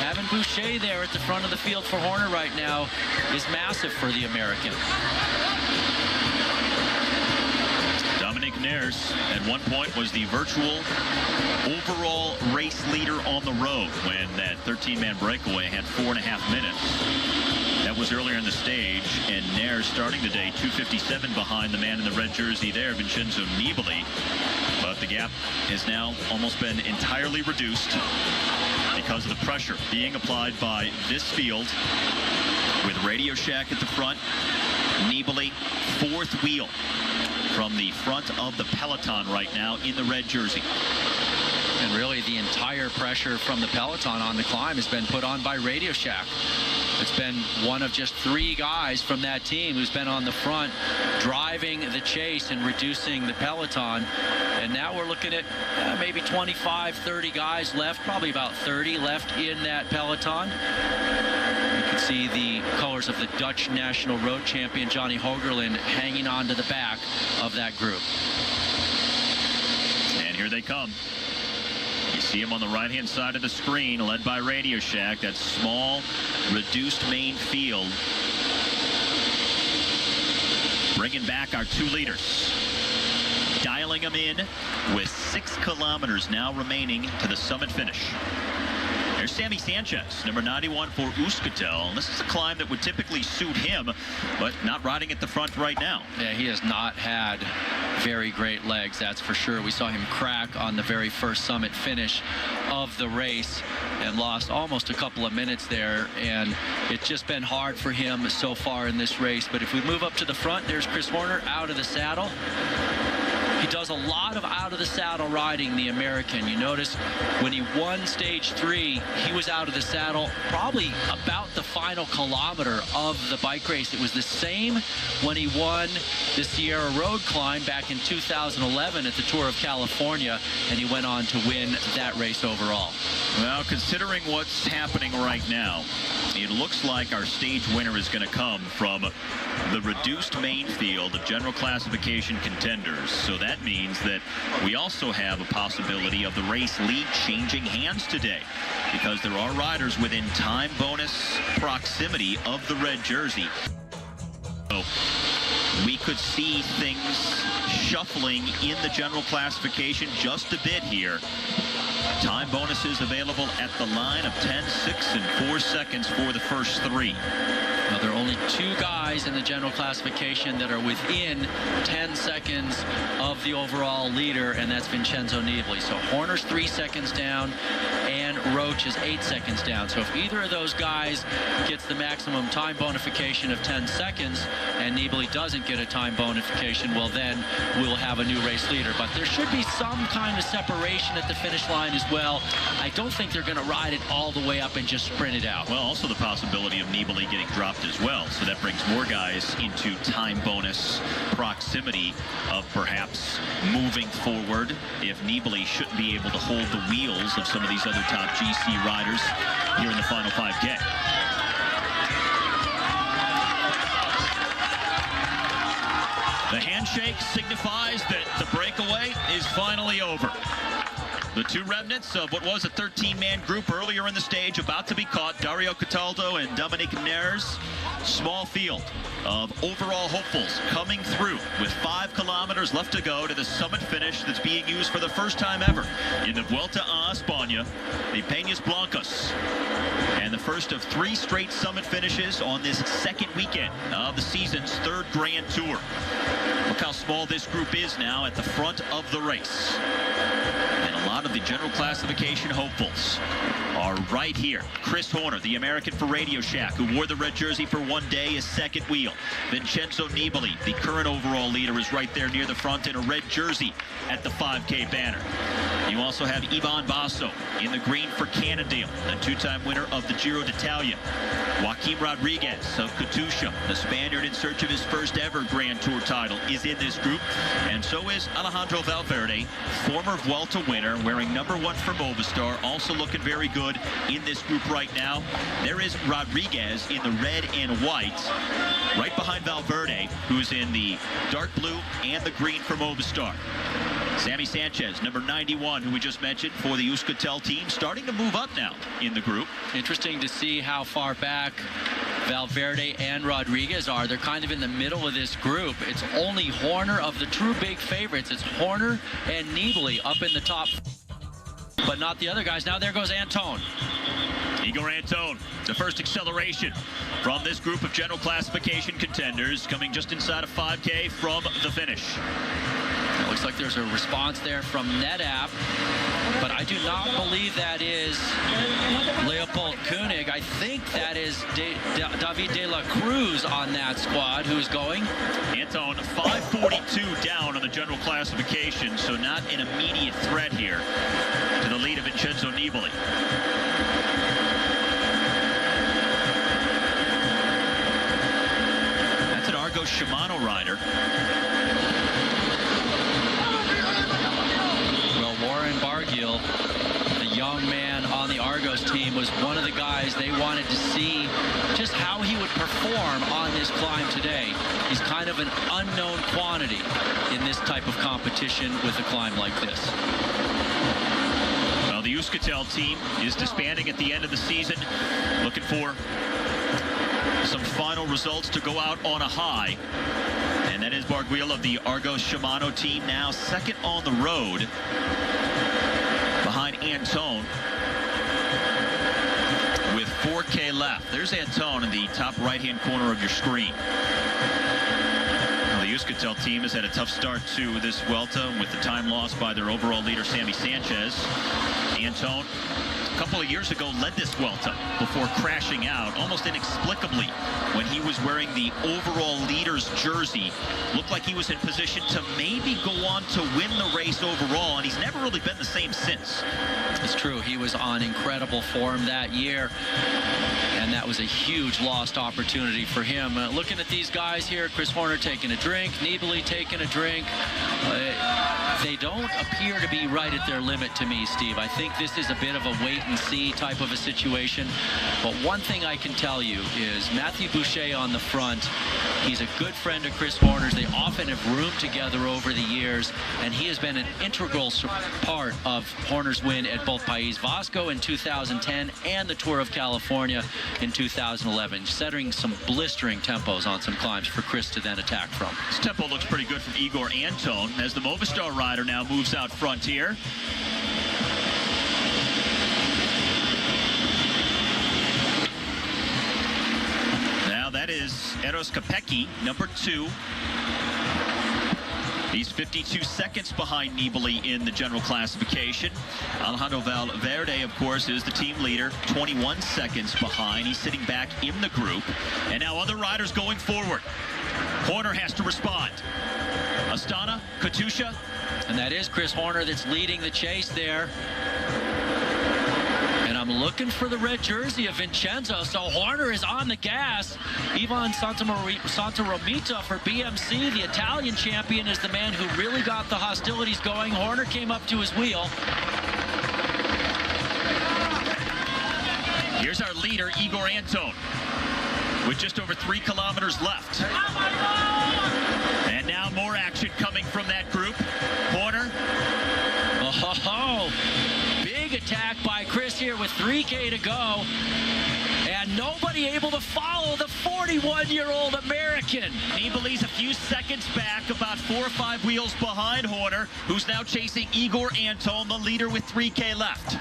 having Boucher there at the front of the field for Horner right now is massive for the American. Dominic Nares Nares at one point was the virtual overall race leader on the road when that 13-man breakaway had 4.5 minutes. That was earlier in the stage, and Nares starting the day 2:57 behind the man in the red jersey there, Vincenzo Nibali. But the gap has now almost been entirely reduced because of the pressure being applied by this field with Radio Shack at the front. Nibali, fourth wheel from the front of the peloton right now in the red jersey. And really the entire pressure from the peloton on the climb has been put on by Radio Shack. It's been one of just 3 guys from that team who's been on the front driving the chase and reducing the peloton. And now we're looking at maybe 25, 30 guys left, probably about 30 left in that peloton. You can see the colors of the Dutch national road champion Johnny Hogerland hanging on to the back of that group. And here they come. You see him on the right-hand side of the screen, led by Radio Shack. That small, reduced main field. Bringing back our 2 leaders. Dialing them in with 6 kilometers now remaining to the summit finish. There's Sammy Sanchez, number 91 for Euskaltel. This is a climb that would typically suit him, but not riding at the front right now. Yeah, he has not had very great legs, that's for sure. We saw him crack on the very first summit finish of the race and lost almost a couple of minutes there, and it's just been hard for him so far in this race. But if we move up to the front, there's Chris Horner out of the saddle. He does a lot of out of the saddle riding, the American. You notice when he won stage 3, he was out of the saddle probably about the final kilometer of the bike race. It was the same when he won the Sierra Road climb back in 2011 at the Tour of California, and he went on to win that race overall. Well, considering what's happening right now, it looks like our stage winner is going to come from the reduced main field of general classification contenders. So that means that we also have a possibility of the race lead changing hands today, because there are riders within time bonus proximity of the red jersey. So we could see things shuffling in the general classification just a bit here. Time bonuses available at the line of 10, 6, and 4 seconds for the first 3. Now, there are only 2 guys in the general classification that are within 10 seconds of the overall leader, and that's Vincenzo Nibali. So Horner's 3 seconds down, and Roach is 8 seconds down. So if either of those guys gets the maximum time bonification of 10 seconds, and Nibali doesn't get a time bonification, well, then we'll have a new race leader. But there should be some kind of separation at the finish line as well. I don't think they're going to ride it all the way up and just sprint it out. Well, also the possibility of Nibali getting dropped as well, so that brings more guys into time bonus proximity of perhaps moving forward if Nibali shouldn't be able to hold the wheels of some of these other top GC riders here in the final 5K. The handshake signifies that the breakaway is finally over. The 2 remnants of what was a 13-man group earlier in the stage about to be caught. Dario Cataldo and Dominic Nares. Small field of overall hopefuls coming through with 5 kilometers left to go to the summit finish that's being used for the first time ever in the Vuelta a España, the Peñas Blancas. And the first of 3 straight summit finishes on this second weekend of the season's 3rd Grand Tour. Look how small this group is now at the front of the race. And a lot of the general classification hopefuls are right here. Chris Horner, the American for Radio Shack, who wore the red jersey for 1 day, his second wheel. Vincenzo Nibali, the current overall leader, is right there near the front in a red jersey at the 5K banner. You also have Ivan Basso in the green for Cannondale, the 2-time winner of the Giro d'Italia. Joaquim Rodriguez of Katusha, the Spaniard in search of his first ever Grand Tour title, is in this group. And so is Alejandro Valverde, former Vuelta winner, wearing number 1 for Movistar, also looking very good in this group right now. There is Rodriguez in the red and white, right behind Valverde, who's in the dark blue and the green for Movistar. Sammy Sanchez, number 91, who we just mentioned for the Euskaltel team, starting to move up now in the group. Interesting to see how far back Valverde and Rodriguez are. They're kind of in the middle of this group. It's only Horner of the true big favorites. It's Horner and Nibali up in the top, but not the other guys. Now there goes Antone. Igor Antone, the first acceleration from this group of general classification contenders, coming just inside of 5K from the finish. It looks like there's a response there from NetApp, but I do not believe that is Leopold Koenig. I think that is David de la Cruz on that squad who's going. Antone, 5:42 down on the general classification, so not an immediate threat here to the lead of Vincenzo Nibali. That's an Argo Shimano rider. The young man on the Argos team, was one of the guys they wanted to see just how he would perform on this climb today. He's kind of an unknown quantity in this type of competition with a climb like this. Well, the Euskaltel team is disbanding at the end of the season, looking for some final results to go out on a high. And that is Barguil of the Argos Shimano team, now second on the road behind Antone with 4K left. There's Antone in the top right-hand corner of your screen. Well, the Euskaltel team has had a tough start to this Vuelta with the time lost by their overall leader, Sammy Sanchez. Antone, a couple of years ago, led this Vuelta before crashing out almost inexplicably when he was wearing the overall leader's jersey. Looked like he was in position to maybe go on to win the race overall, and he's never really been the same since. It's true. He was on incredible form that year, and that was a huge lost opportunity for him. Looking at these guys here, Chris Horner taking a drink, Nibali taking a drink. They don't appear to be right at their limit to me, Steve. I think this is a bit of a wait-and-see type of a situation. But one thing I can tell you is Matthew Boucher on the front. He's a good friend of Chris Horner's. They often have roomed together over the years, and he has been an integral part of Horner's win at both País Vasco in 2010 and the Tour of California in 2011, setting some blistering tempos on some climbs for Chris to then attack from. This tempo looks pretty good from Igor Antone as the Movistar rider now moves out front here. Now that is Eros Kopecky, number 2. He's 52 seconds behind Nibali in the general classification. Alejandro Valverde, of course, is the team leader, 21 seconds behind. He's sitting back in the group. And now other riders going forward. Horner has to respond. Astana, Katusha. And that is Chris Horner that's leading the chase there. And I'm looking for the red jersey of Vincenzo. So Horner is on the gas. Ivan Santaromita for BMC, the Italian champion, is the man who really got the hostilities going. Horner came up to his wheel. Here's our leader, Igor Antone, with just over 3 kilometers left. And now more action coming from that group. Horner. Oh, big attack by Chris here with 3K to go. And nobody able to follow the 41-year-old American. Nibali's a few seconds back, about 4 or 5 wheels behind Horner, who's now chasing Igor Antone, the leader with 3K left.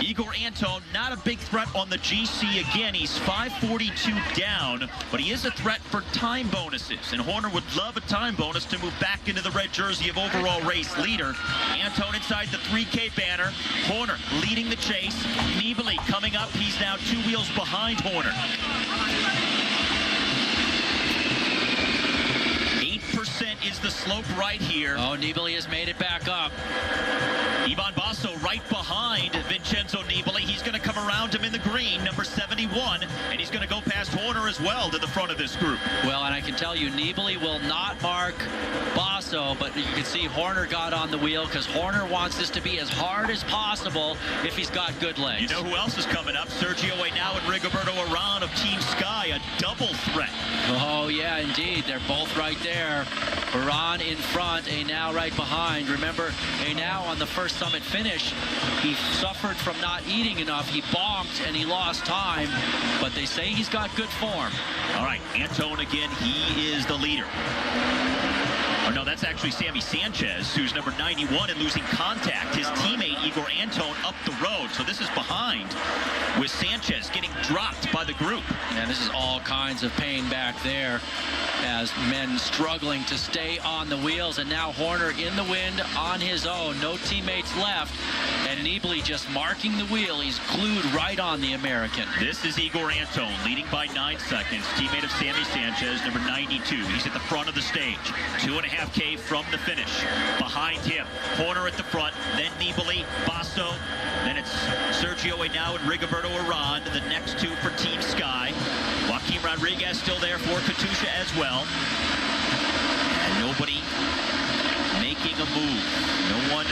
Igor Antone, not a big threat on the GC again. He's 5:42 down, but he is a threat for time bonuses. And Horner would love a time bonus to move back into the red jersey of overall race leader. Antone inside the 3K banner. Horner leading the chase. Nibali coming up. He's now 2 wheels behind Horner. 8% is the slope right here. Oh, Nibali has made it back up. Ivan Basso right behind Vincenzo Nibali. He's going to come around him in the green, number 71, and he's going to go past Horner as well to the front of this group. Well, and I can tell you, Nibali will not mark Basso, but you can see Horner got on the wheel because Horner wants this to be as hard as possible if he's got good legs. You know who else is coming up? Sergio Henao and Rigoberto Urán of Team Sky, a double threat. Oh, yeah, indeed. They're both right there. Urán in front, Henao right behind. Remember, Henao on the first summit finish, he suffered from not eating enough. He bonked, and he he lost time, but they say he's got good form. All right, Antone again, he is the leader. Oh, no, that's actually Sammy Sanchez, who's number 91 and losing contact. His teammate, Igor Antone, up the road. So this is behind with Sanchez getting dropped by the group. And this is all kinds of pain back there as men struggling to stay on the wheels. And now Horner in the wind on his own. No teammates left. And Nibali just marking the wheel. He's glued right on the American. This is Igor Antone leading by 9 seconds. Teammate of Sammy Sanchez, number 92. He's at the front of the stage. 2.5K from the finish. Behind him, Horner at the front, then Nibali, Basso, then it's Sergio Henao and Rigoberto Urán, the next two for Team Sky. Joaquim Rodriguez still there for Katusha as well. And nobody making a move. No one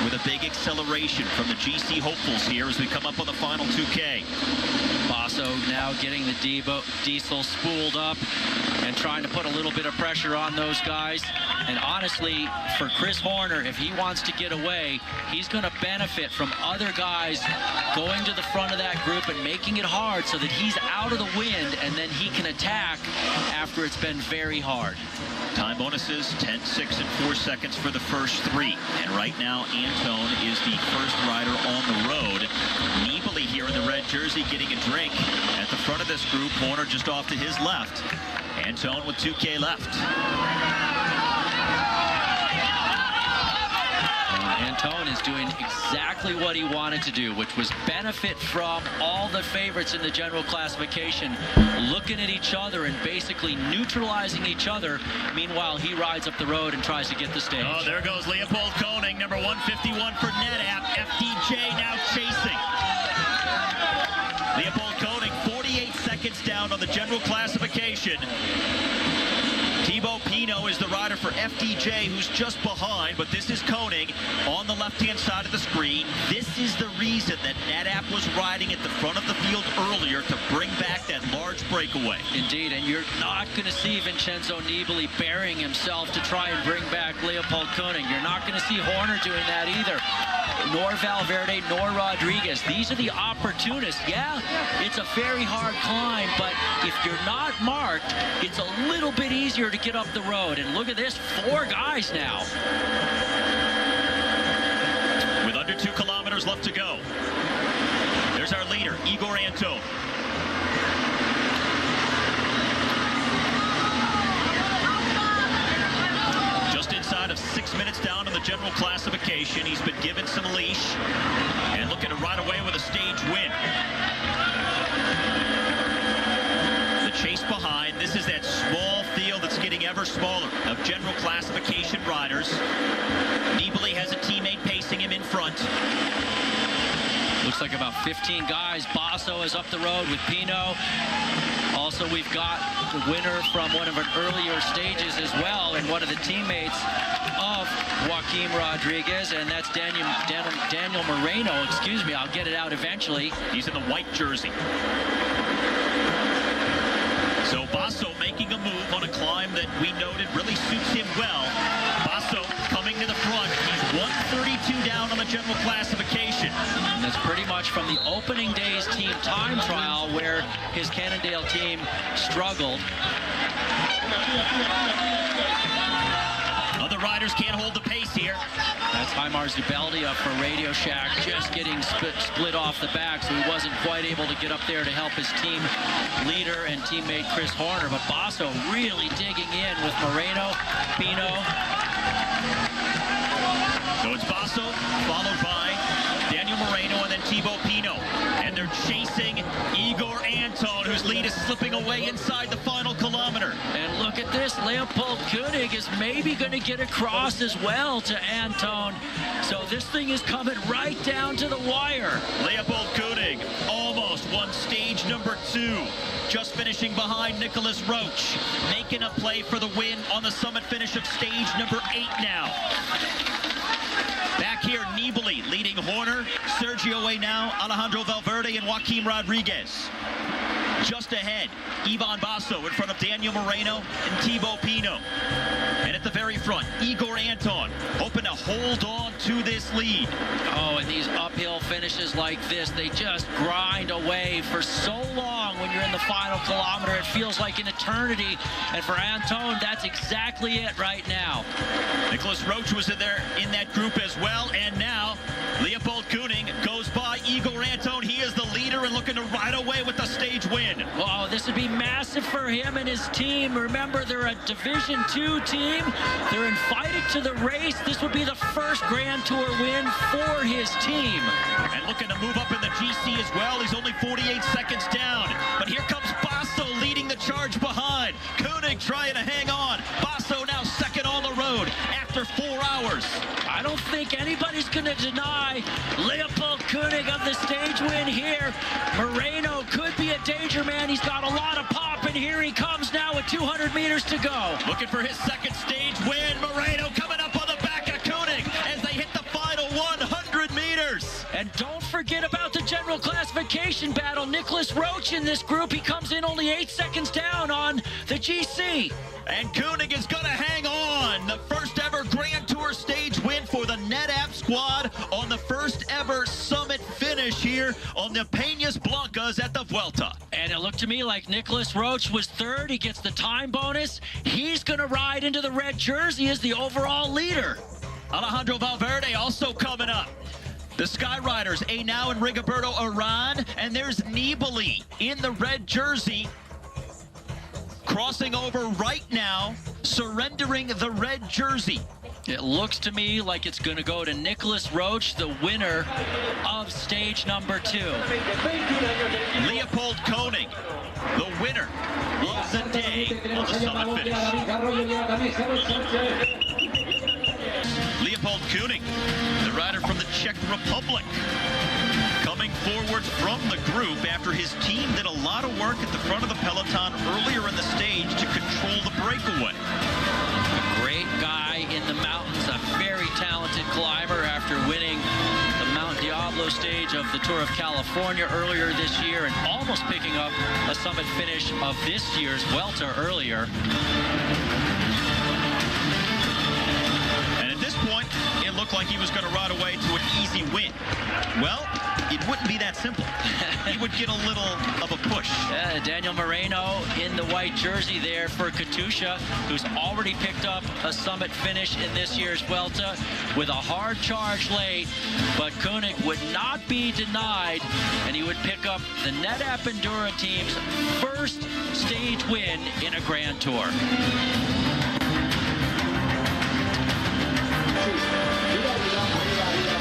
with a big acceleration from the GC hopefuls here as we come up on the final 2K. Basso now getting the diesel spooled up and trying to put a little bit of pressure on those guys. And honestly, for Chris Horner, if he wants to get away, he's going to benefit from other guys going to the front of that group and making it hard so that he's out of the wind and then he can attack after it's been very hard. Time bonuses, 10, 6, and 4 seconds for the first three. And right now, Antone is the first rider on the road. Nibali here in the red jersey getting a drink at the front of this group. Horner just off to his left. Antone with 2K left. Antone is doing exactly what he wanted to do, which was benefit from all the favorites in the general classification, looking at each other and basically neutralizing each other. Meanwhile, he rides up the road and tries to get the stage. Oh, there goes Leopold Koenig, number 151 for NetApp. FDJ now chasing. Leopold Koenig, 48 seconds down on the general classification. Thibaut Pinot is the rider for FDJ, who's just behind, but this is Koenig on the left-hand side of the screen. This is the reason that NetApp was riding at the front of the field earlier to bring back that large breakaway. Indeed, and you're not going to see Vincenzo Nibali burying himself to try and bring back Leopold Koenig. You're not going to see Horner doing that either, nor Valverde, nor Rodriguez. These are the opportunists. Yeah, it's a very hard climb, but if you're not marked, it's a little bit easier to get up the road. And look at this, 4 guys now. With under 2 kilometers left to go. There's our leader, Igor Antone. Just inside of 6 minutes down in the general classification. He's been given some leash and looking to ride away with a stage win. The chase behind. This is that small field that's getting ever smaller of general classification riders. Nibali has a teammate pacing him in front. Looks like about 15 guys. Basso is up the road with Pinot. Also, we've got the winner from one of our earlier stages as well, and one of the teammates of Joaquim Rodriguez, and that's Daniel Moreno. Excuse me, I'll get it out eventually. He's in the white jersey. So Basso making a move on a climb that we noted really suits him well. Basso coming to the front. He's 132 down on the general classification. And that's pretty much from the opening day's team time trial where his Cannondale team struggled. Other riders can't hold the pace here. That's Heimar Zubeldia for Radio Shack, just getting split off the back, so he wasn't quite able to get up there to help his team leader and teammate Chris Horner. But Basso really digging in with Moreno, Pinot. So it's Basso, followed by Daniel Moreno and then Thibaut Pinot. And they're chasing Igor Antone, whose lead is slipping away inside the final kilometer. And look at this, Leopold Koenig is maybe going to get across as well to Antone. So this thing is coming right down to the wire. Leopold Koenig almost won stage number 2. Just finishing behind Nicholas Roach, making a play for the win on the summit finish of stage number 8 now. Back here, Nibali leading Horner, Sergio Henao, Alejandro Valverde, and Joaquim Rodriguez. Just ahead, Ivan Basso in front of Daniel Moreno and Thibaut Pinot. And at the very front, Igor Anton hoping to hold on to this lead. Oh, and these uphill finishes like this, they just grind away for so long when you're in the final kilometer. It feels like an eternity. And for Anton, that's exactly it right now. Nicholas Roach was in there in that group as well. And now Leopold Koenig goes by Igor Anton. He is the leader and looking to ride away with the stage win. Oh, this would be massive for him and his team. Remember, they're a Division II team. They're invited to the race. This would be the first Grand Tour win for his team. And looking to move up in the GC as well. He's only 48 seconds down. But here comes Basso leading the charge behind. Koenig trying to hang on. Basso now second on the road after 4 hours. I don't think anybody's going to deny Leopold Koenig of the stage win here. Moreno could be a danger man. He's got a lot of pop, and here he comes now with 200 meters to go. Looking for his second stage win. Moreno coming up on the back of Koenig as they hit the final 100 meters. And don't forget about the general classification battle. Nicholas Roach in this group. He comes in only 8 seconds down on the GC. And Koenig is going to hang on. The first ever Grand Tour stage win for the NetApp squad on the first ever summit finish here on the Peñas Blancas at the Vuelta. And it looked to me like Nicholas Roach was third. He gets the time bonus. He's going to ride into the red jersey as the overall leader. Alejandro Valverde also coming up. The Skyriders, Ainao and Rigoberto Urán. And there's Nibali in the red jersey. Crossing over right now, surrendering the red jersey. It looks to me like it's going to go to Nicholas Roach, the winner of stage number 2. Leopold Koenig, the winner of the day on the summit finish. Leopold Koenig, the rider from the Czech Republic, coming forward from the group after his team did a lot of work at the front of the peloton earlier in the stage to control the breakaway. Great guy in the mountains, a very talented climber after winning the Mount Diablo stage of the Tour of California earlier this year and almost picking up a summit finish of this year's Vuelta earlier. And at this point, it looked like he was going to ride away to an easy win. Well, it wouldn't be that simple. He would get a little of a push. Daniel Moreno in the white jersey there for Katusha, who's already picked up a summit finish in this year's Vuelta with a hard charge late, but Koenig would not be denied, and he would pick up the NetApp Endura team's first stage win in a Grand Tour.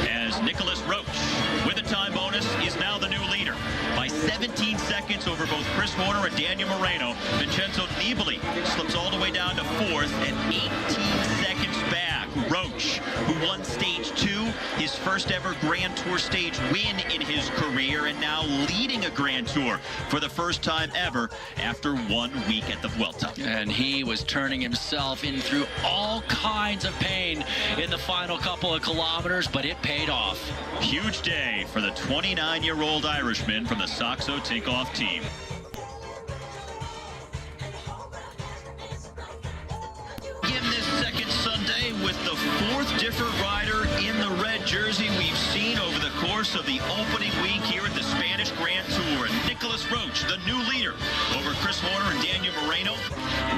As Nicholas Roach, with a time bonus, is now the new leader by 17 seconds over both Chris Horner and Daniel Moreno. Vincenzo Nibali slips all the way down to 4th and 18 seconds back. Roach, who won stage 2, his first ever Grand Tour stage win in his career, and now leading a Grand Tour for the first time ever after 1 week at the Vuelta. And he was turning himself in through all kinds of pain in the final couple of kilometers, but it paid off. Huge day for the 29-year-old Irishman from the Saxo Tinkoff team. In this second Sunday with the 4th different rider in the red jersey we've seen over the course of the opening week here at the Spanish Grand Tour. And Nicholas Roach, the new leader over Chris Horner and Daniel Moreno.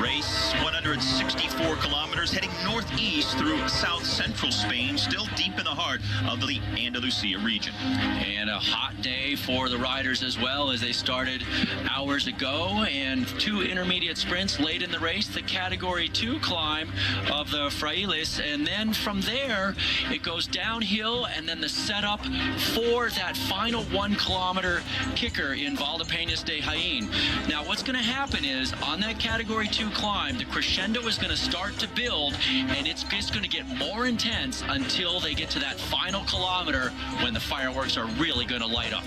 Race 164 kilometers heading northeast through south central Spain, still deep in the heart of the Andalusia region. And a hot day for the riders as well, as they started hours ago, and 2 intermediate sprints late in the race, the category 2 climb of the Frailes, and then from there it goes downhill, and then the setup for that final 1 kilometer kicker in Valdepeñas de Jaén. Now what's going to happen is on that category 2 climb, the crescendo is going to start to build, and it's just going to get more intense until they get to that final kilometer when the fireworks are really going to light up.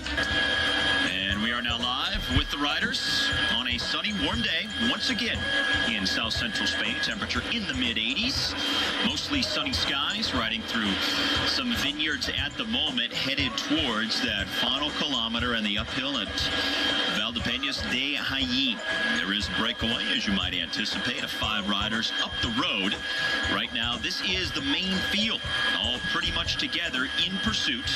And we are now live with the riders on a a sunny, warm day once again in south central Spain. Temperature in the mid-80s. Mostly sunny skies, riding through some vineyards at the moment, headed towards that final kilometer and the uphill at Valdepeñas de Jaén. There is a breakaway, as you might anticipate, of 5 riders up the road. Right now, this is the main field, all pretty much together in pursuit.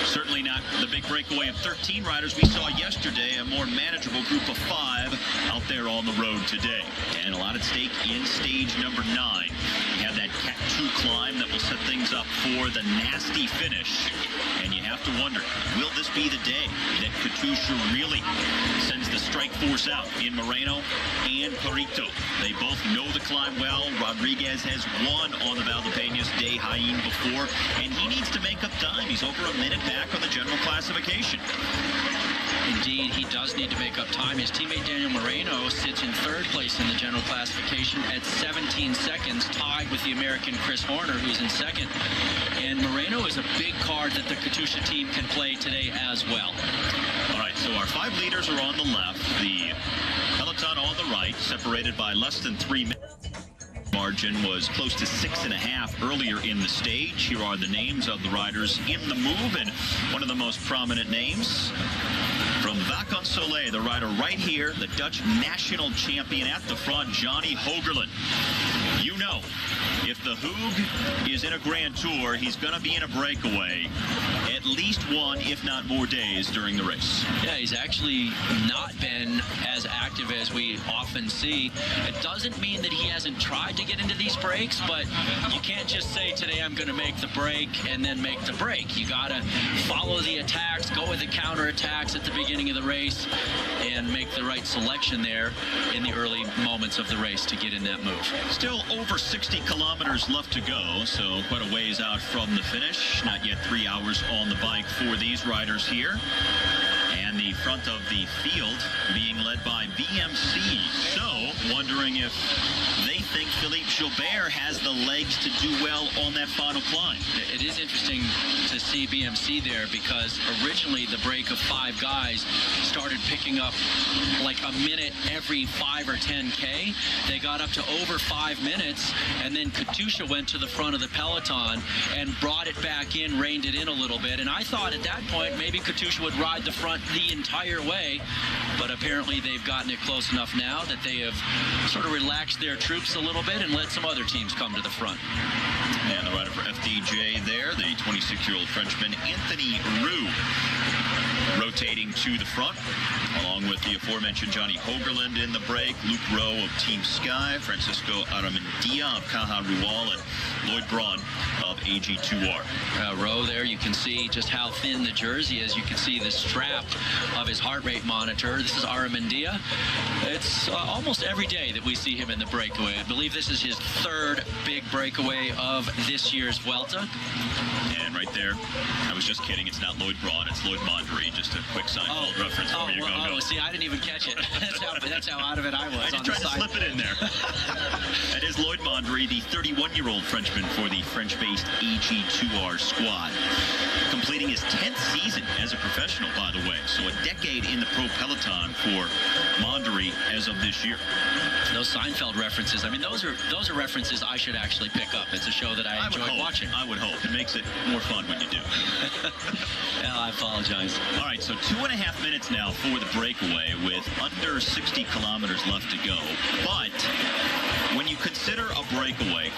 Certainly not the big breakaway of 13 riders we saw yesterday. A more manageable group of 5 out there on the road today. And a lot at stake in stage number 9. You have that Cat 2 climb that will set things up for the nasty finish. And you have to wonder, will this be the day that Katusha really sends the strike force out in Moreno and Perito? They both know the climb well. Rodriguez has won on the Valdepeñas de Jaén before, and he needs to make up time. He's over a minute back on the general classification. Indeed, he does need to make up time. His teammate Daniel Moreno sits in 3rd place in the general classification at 17 seconds, tied with the American Chris Horner, who's in 2nd. And Moreno is a big card that the Katusha team can play today as well. All right, so our 5 leaders are on the left. The peloton on the right, separated by less than 3 minutes. Margin was close to 6.5 earlier in the stage. Here are the names of the riders in the move, and one of the most prominent names from Vacansoleil, the rider right here, the Dutch national champion at the front, Johnny Hogerland. You know, if the Hoog is in a Grand Tour, he's going to be in a breakaway at least one, if not more days during the race. Yeah, he's actually not been as active as we often see. It doesn't mean that he hasn't tried to get into these breaks, but you can't just say, today I'm going to make the break and then make the break. You got to follow the attacks, go with the counter attacks at the beginning of the race, and make the right selection there in the early moments of the race to get in that move. Still over 60 kilometers left to go, so quite a ways out from the finish. Not yet 3 hours on the bike for these riders here. And the front of the field being led by BMC. So, wondering if they think Philippe Gilbert has the legs to do well on that final climb. It is interesting to see BMC there, because originally the break of 5 guys started picking up like a minute every 5 or 10K. They got up to over 5 minutes, and then Katusha went to the front of the peloton and brought it back in, reined it in a little bit. And I thought at that point maybe Katusha would ride the front the entire way, but apparently they've gotten it close enough now that they have sort of relaxed their troops a little bit and let some other teams come to the front. And the rider for FDJ there, the 26-year-old Frenchman Anthony Roux, rotating to the front, along with the aforementioned Johnny Hogerland in the break, Luke Rowe of Team Sky, Francisco Aramendia of Caja Rural, and Lloyd Braun of AG2R. Rowe there, you can see just how thin the jersey is. You can see the strap of his heart rate monitor. This is Aramendia. It's almost every day that we see him in the breakaway. I believe this is his 3rd big breakaway of this year's Vuelta. And right there, I was just kidding, it's not Lloyd Braun, it's Lloyd Mondry. Just a quick Seinfeld reference for you. Go. See, I didn't even catch it. That's how out of it I was. I just tried to slip it in there. That is Lloyd Mondry, the 31-year-old Frenchman for the French-based AG2R squad. Completing his 10th season as a professional, by the way. So a decade in the pro peloton for Mondry as of this year. Those Seinfeld references, I mean, those are references I should actually pick up. It's a show that I enjoy watching. I would hope. It makes it more fun when you do. Yeah, I apologize. All right, so 2.5 minutes now for the breakaway with under 60 kilometers left to go. But when you consider a breakaway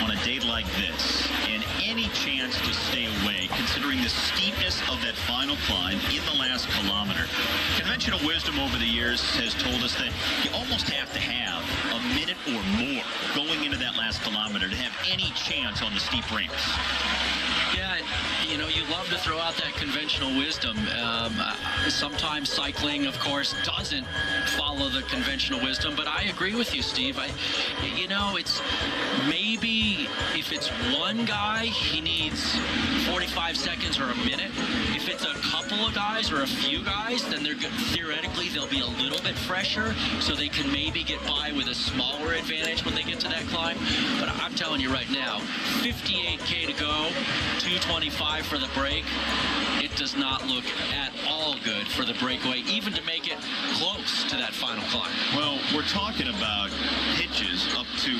on a day like this and any chance to stay away, considering the steepness of that final climb in the last kilometer, conventional wisdom over the years has told us that you almost have to have a minute or more going into that last kilometer to have any chance on the steep ramps. Yeah, you know, you love to throw out that conventional wisdom. Sometimes cycling, of course, doesn't follow the conventional wisdom, but I agree with you, Steve. You know, it's maybe if it's one guy, he needs 45 seconds or a minute. If it's a couple of guys or a few guys, then theoretically they'll be a little bit fresher, so they can maybe get by with a smaller advantage when they get to that climb. But I'm telling you right now, 58K to go, 2:25 for the break. It does not look at all good for the breakaway, even to make it close to that final climb. Well, we're talking about pitches up to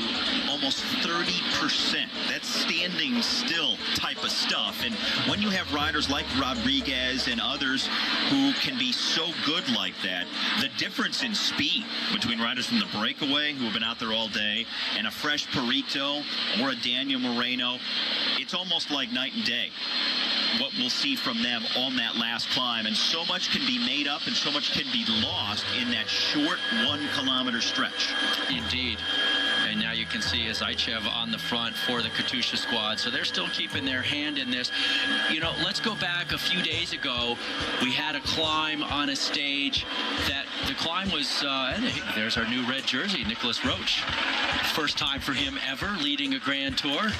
almost 30%. That's standing still type of stuff. And when you have riders like Rodriguez and others who can be so good like that, the difference in speed between riders from the breakaway who have been out there all day and a fresh Perito or a Daniel Moreno, it's almost like night and day what we'll see from them on that last climb. And so much can be made up and so much can be lost in that short 1 kilometer stretch. Indeed. And now you can see Zaitsev on the front for the Katusha squad. So they're still keeping their hand in this. You know, let's go back a few days ago. We had a climb on a stage that the climb was, there's our new red jersey, Nicholas Roach. First time for him ever leading a Grand Tour.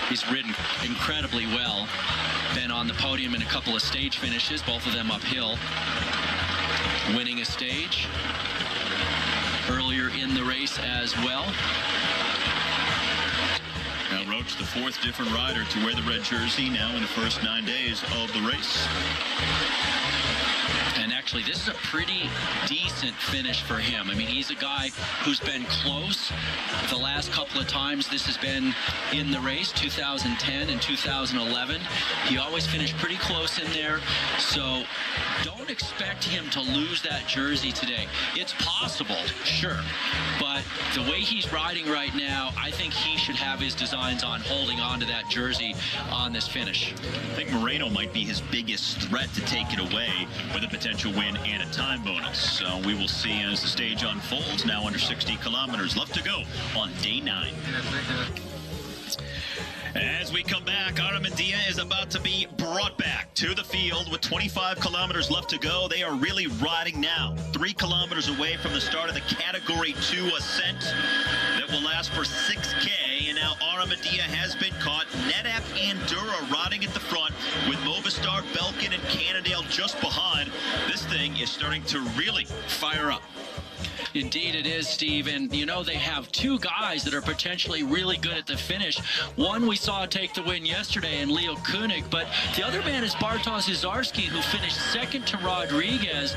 He's ridden incredibly well. Been on the podium in a couple of stage finishes, both of them uphill. Winning a stage earlier in the race as well. Now Roach, the 4th different rider to wear the red jersey now in the first 9 days of the race. And actually, this is a pretty decent finish for him. I mean, he's a guy who's been close the last couple of times this has been in the race, 2010 and 2011. He always finished pretty close in there. So don't expect him to lose that jersey today. It's possible, sure. But the way he's riding right now, I think he should have his designs on holding on to that jersey on this finish. I think Moreno might be his biggest threat to take it away with a potential win and a time bonus. So we will see as the stage unfolds. Now under 60 kilometers left to go on day 9. As we come back, Aramendia is about to be brought back to the field with 25 kilometers left to go. They are really riding now, 3 kilometers away from the start of the Category 2 ascent that will last for 6K. And now Aramendia has been caught. Nedap and Dura riding at the front with Movistar, Belkin, and Cannondale just behind. This thing is starting to really fire up. Indeed it is, Steve. And, you know, they have 2 guys that are potentially really good at the finish. One we saw take the win yesterday in Leo Koenig, but the other man is Bartosz Zizarski, who finished 2nd to Rodriguez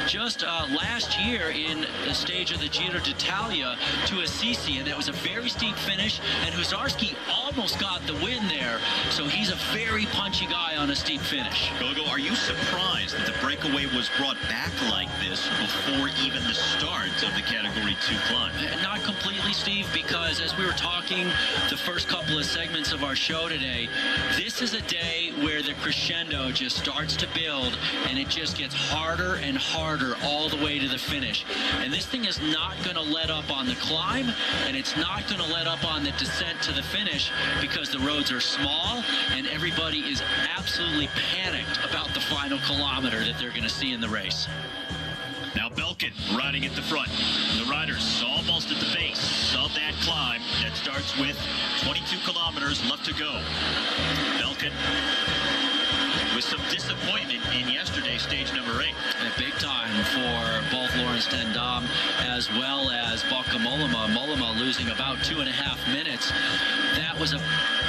just last year in the stage of the Giro d'Italia to Assisi. And that was a very steep finish, and Zizarski almost got the win there. So he's a very punchy guy on a steep finish. Gogo, are you surprised that the breakaway was brought back like this before even the start of the Category 2 climb? Not completely, Steve, because as we were talking the first couple of segments of our show today, this is a day where the crescendo just starts to build, and it just gets harder and harder all the way to the finish. And this thing is not going to let up on the climb, and it's not going to let up on the descent to the finish, because the roads are small and everybody is absolutely panicked about the final kilometer that they're going to see in the race. Now Belkin riding at the front. The riders almost at the base of that climb that starts with 22 kilometers left to go. Belkin with some disappointment in yesterday's stage number 8. A big time for both Lawrence Dendam as well as Bauke Mollema. Mollema losing about 2.5 minutes. That was a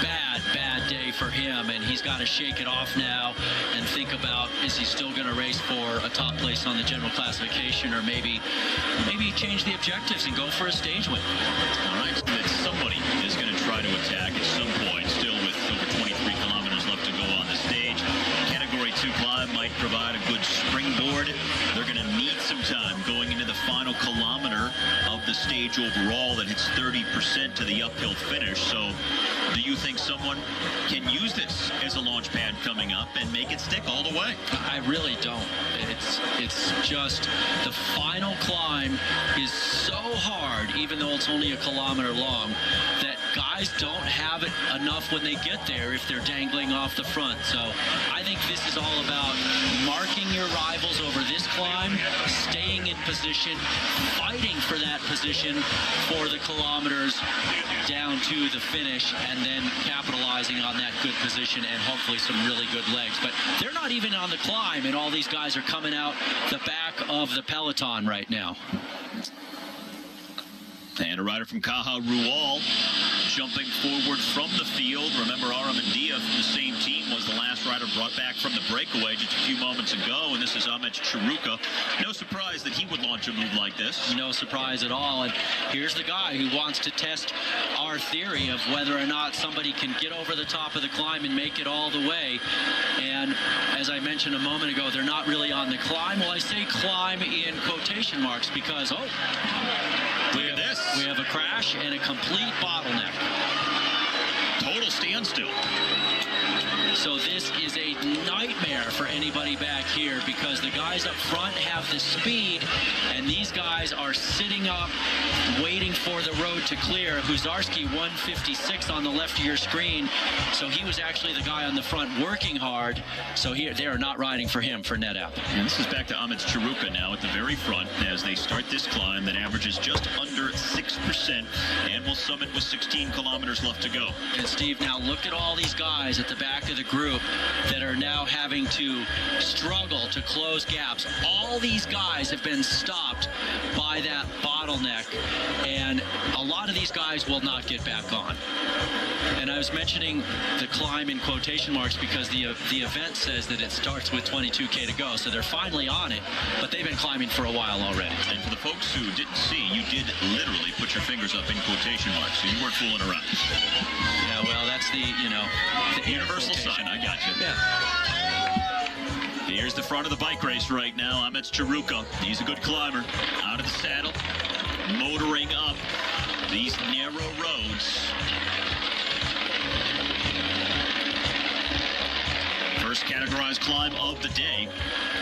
bad day for him, and he's got to shake it off now and think about, is he still going to race for a top place on the general classification, or maybe change the objectives and go for a stage win. All right, that somebody is going to try to attack at some point, still with over 23 kilometers left to go on the stage. Category 2 climb might provide a good springboard. They're going to need some time going into the final kilometer of the stage overall that hits 30% to the uphill finish. So do you think someone can use this as a launch pad coming up and make it stick all the way? I really don't. It's just the final climb is so hard, even though it's only a kilometer long, that guys don't have it enough when they get there if they're dangling off the front. So I think this is all about marking your rivals over this climb, staying in position, fighting for that position for the kilometers down to the finish, and then capitalizing on that good position and hopefully some really good legs. But they're not even on the climb, and all these guys are coming out the back of the peloton right now. And a rider from Caja Rural jumping forward from the field. Remember, Aramendia from the same team was the last rider brought back from the breakaway just a few moments ago, and this is Amit Chiruka. No surprise that he would launch a move like this. No surprise at all. And here's the guy who wants to test our theory of whether or not somebody can get over the top of the climb and make it all the way. And as I mentioned a moment ago, they're not really on the climb. Well, I say climb in quotation marks because, oh, look at this. We have a crash and a complete bottleneck. Total standstill. So this is a nightmare for anybody back here because the guys up front have the speed and these guys are sitting up waiting for the road to clear. Huzarski 156 on the left of your screen. So he was actually the guy on the front working hard. So here they are not riding for him for NetApp. And this is back to Amit Chiruka now at the very front as they start this climb that averages just under 6% and will summit with 16 kilometers left to go. And Steve, now look at all these guys at the back of the group that are now having to struggle to close gaps. All these guys have been stopped by that bottleneck, and a lot of these guys will not get back on. And I was mentioning the climb in quotation marks because the event says that it starts with 22K to go, so they're finally on it, but they've been climbing for a while already. And for the folks who didn't see, you did literally put your fingers up in quotation marks, so you weren't fooling around. Yeah, well, that's the universal sign. I got you. Yeah. Here's the front of the bike race right now. Amit Chiruka. He's a good climber. Out of the saddle, motoring up these narrow roads. First categorized climb of the day,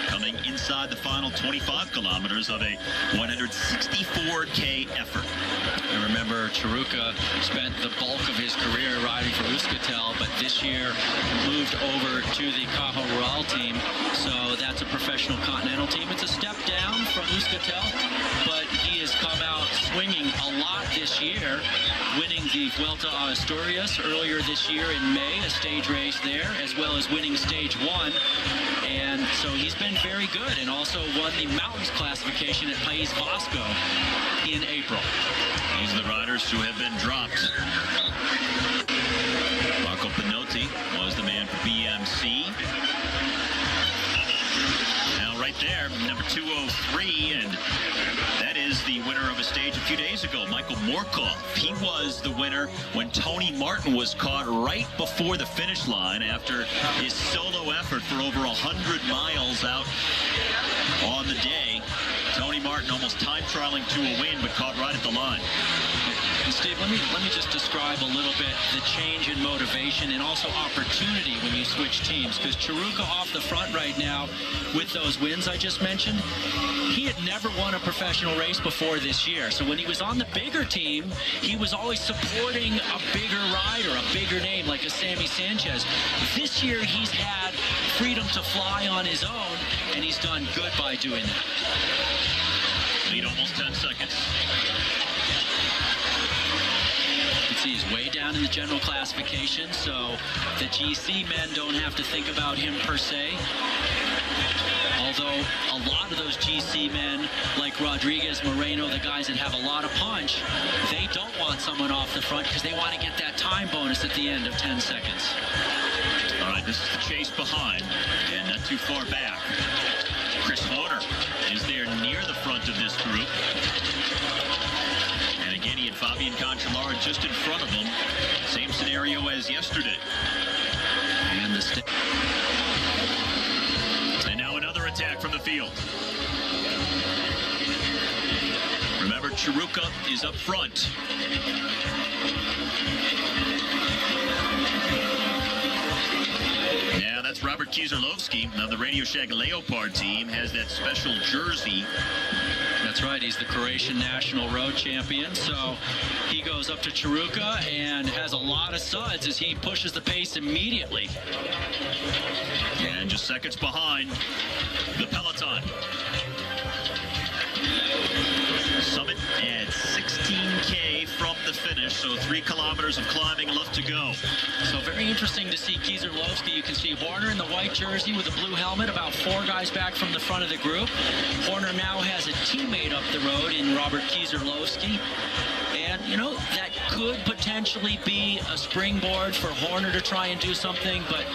coming inside the final 25 kilometers of a 164K effort. And remember, Chiruka spent the bulk of his career riding for Euskaltel, but this year moved over to the Caja Rural team. So that's a professional continental team. It's a step down from Euskaltel, but he has come out swinging a lot this year, winning the Vuelta a Asturias earlier this year in May, a stage race there, as well as winning stage 1. And so he's been very good and also won the mountains classification at País Vasco in April. These are the riders who have been dropped. Marco Pinotti was the man for BMC. Now right there, number 203, and that is the winner of a stage a few days ago, Michael Morkov. He was the winner when Tony Martin was caught right before the finish line after his solo effort for over 100 miles out on the day. Tony Martin almost time trialing to a win, but caught right at the line. And Steve, let me just describe a little bit the change in motivation and also opportunity when you switch teams. Because Chiruka off the front right now with those wins I just mentioned, he had never won a professional race before this year. So when he was on the bigger team, he was always supporting a bigger rider, a bigger name like a Sammy Sanchez. This year he's had freedom to fly on his own, and he's done good by doing that. Lead almost 10 seconds. You can see he's way down in the general classification, so the GC men don't have to think about him per se. Although a lot of those GC men, like Rodriguez, Moreno, the guys that have a lot of punch, they don't want someone off the front because they want to get that time bonus at the end of 10 seconds. All right, this is the chase behind, and not too far back. Chris Horner is there near the front of this group. And again, he had Fabian Cancellara just in front of him. Same scenario as yesterday. And And now another attack from the field. Remember, Chiruka is up front. Yeah, that's Robert Kieserlowski. Now the Radio Shack Leopard team has that special jersey. That's right, he's the Croatian national road champion, so he goes up to Chiruka and has a lot of suds as he pushes the pace immediately. And just seconds behind the peloton. Summit at 16K from the finish, so 3 kilometers of climbing left to go. So very interesting to see Kieserlowski. You can see Horner in the white jersey with a blue helmet, about 4 guys back from the front of the group. Horner now has a teammate up the road in Robert Kieserlowski. And, you know, that could potentially be a springboard for Horner to try and do something, but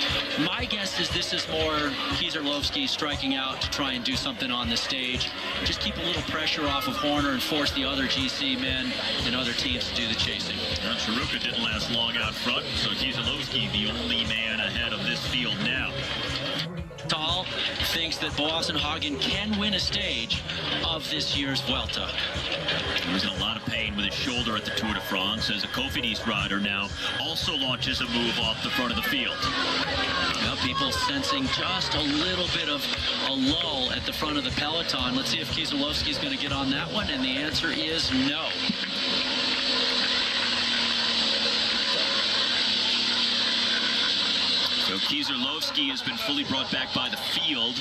my guess is this is more Kieselowski striking out to try and do something on the stage. Just keep a little pressure off of Horner and force the other GC men and other teams to do the chasing. Chiruka didn't last long out front, so Kieselowski the only man ahead of this field now. Stahl thinks that Boassenhagen can win a stage of this year's Vuelta. He was in a lot of pain with his shoulder at the Tour de France as a Cofidis rider now also launches a move off the front of the field. Well, people sensing just a little bit of a lull at the front of the peloton. Let's see if Kieselowski is going to get on that one, and the answer is no. So Kieselowski has been fully brought back by the field.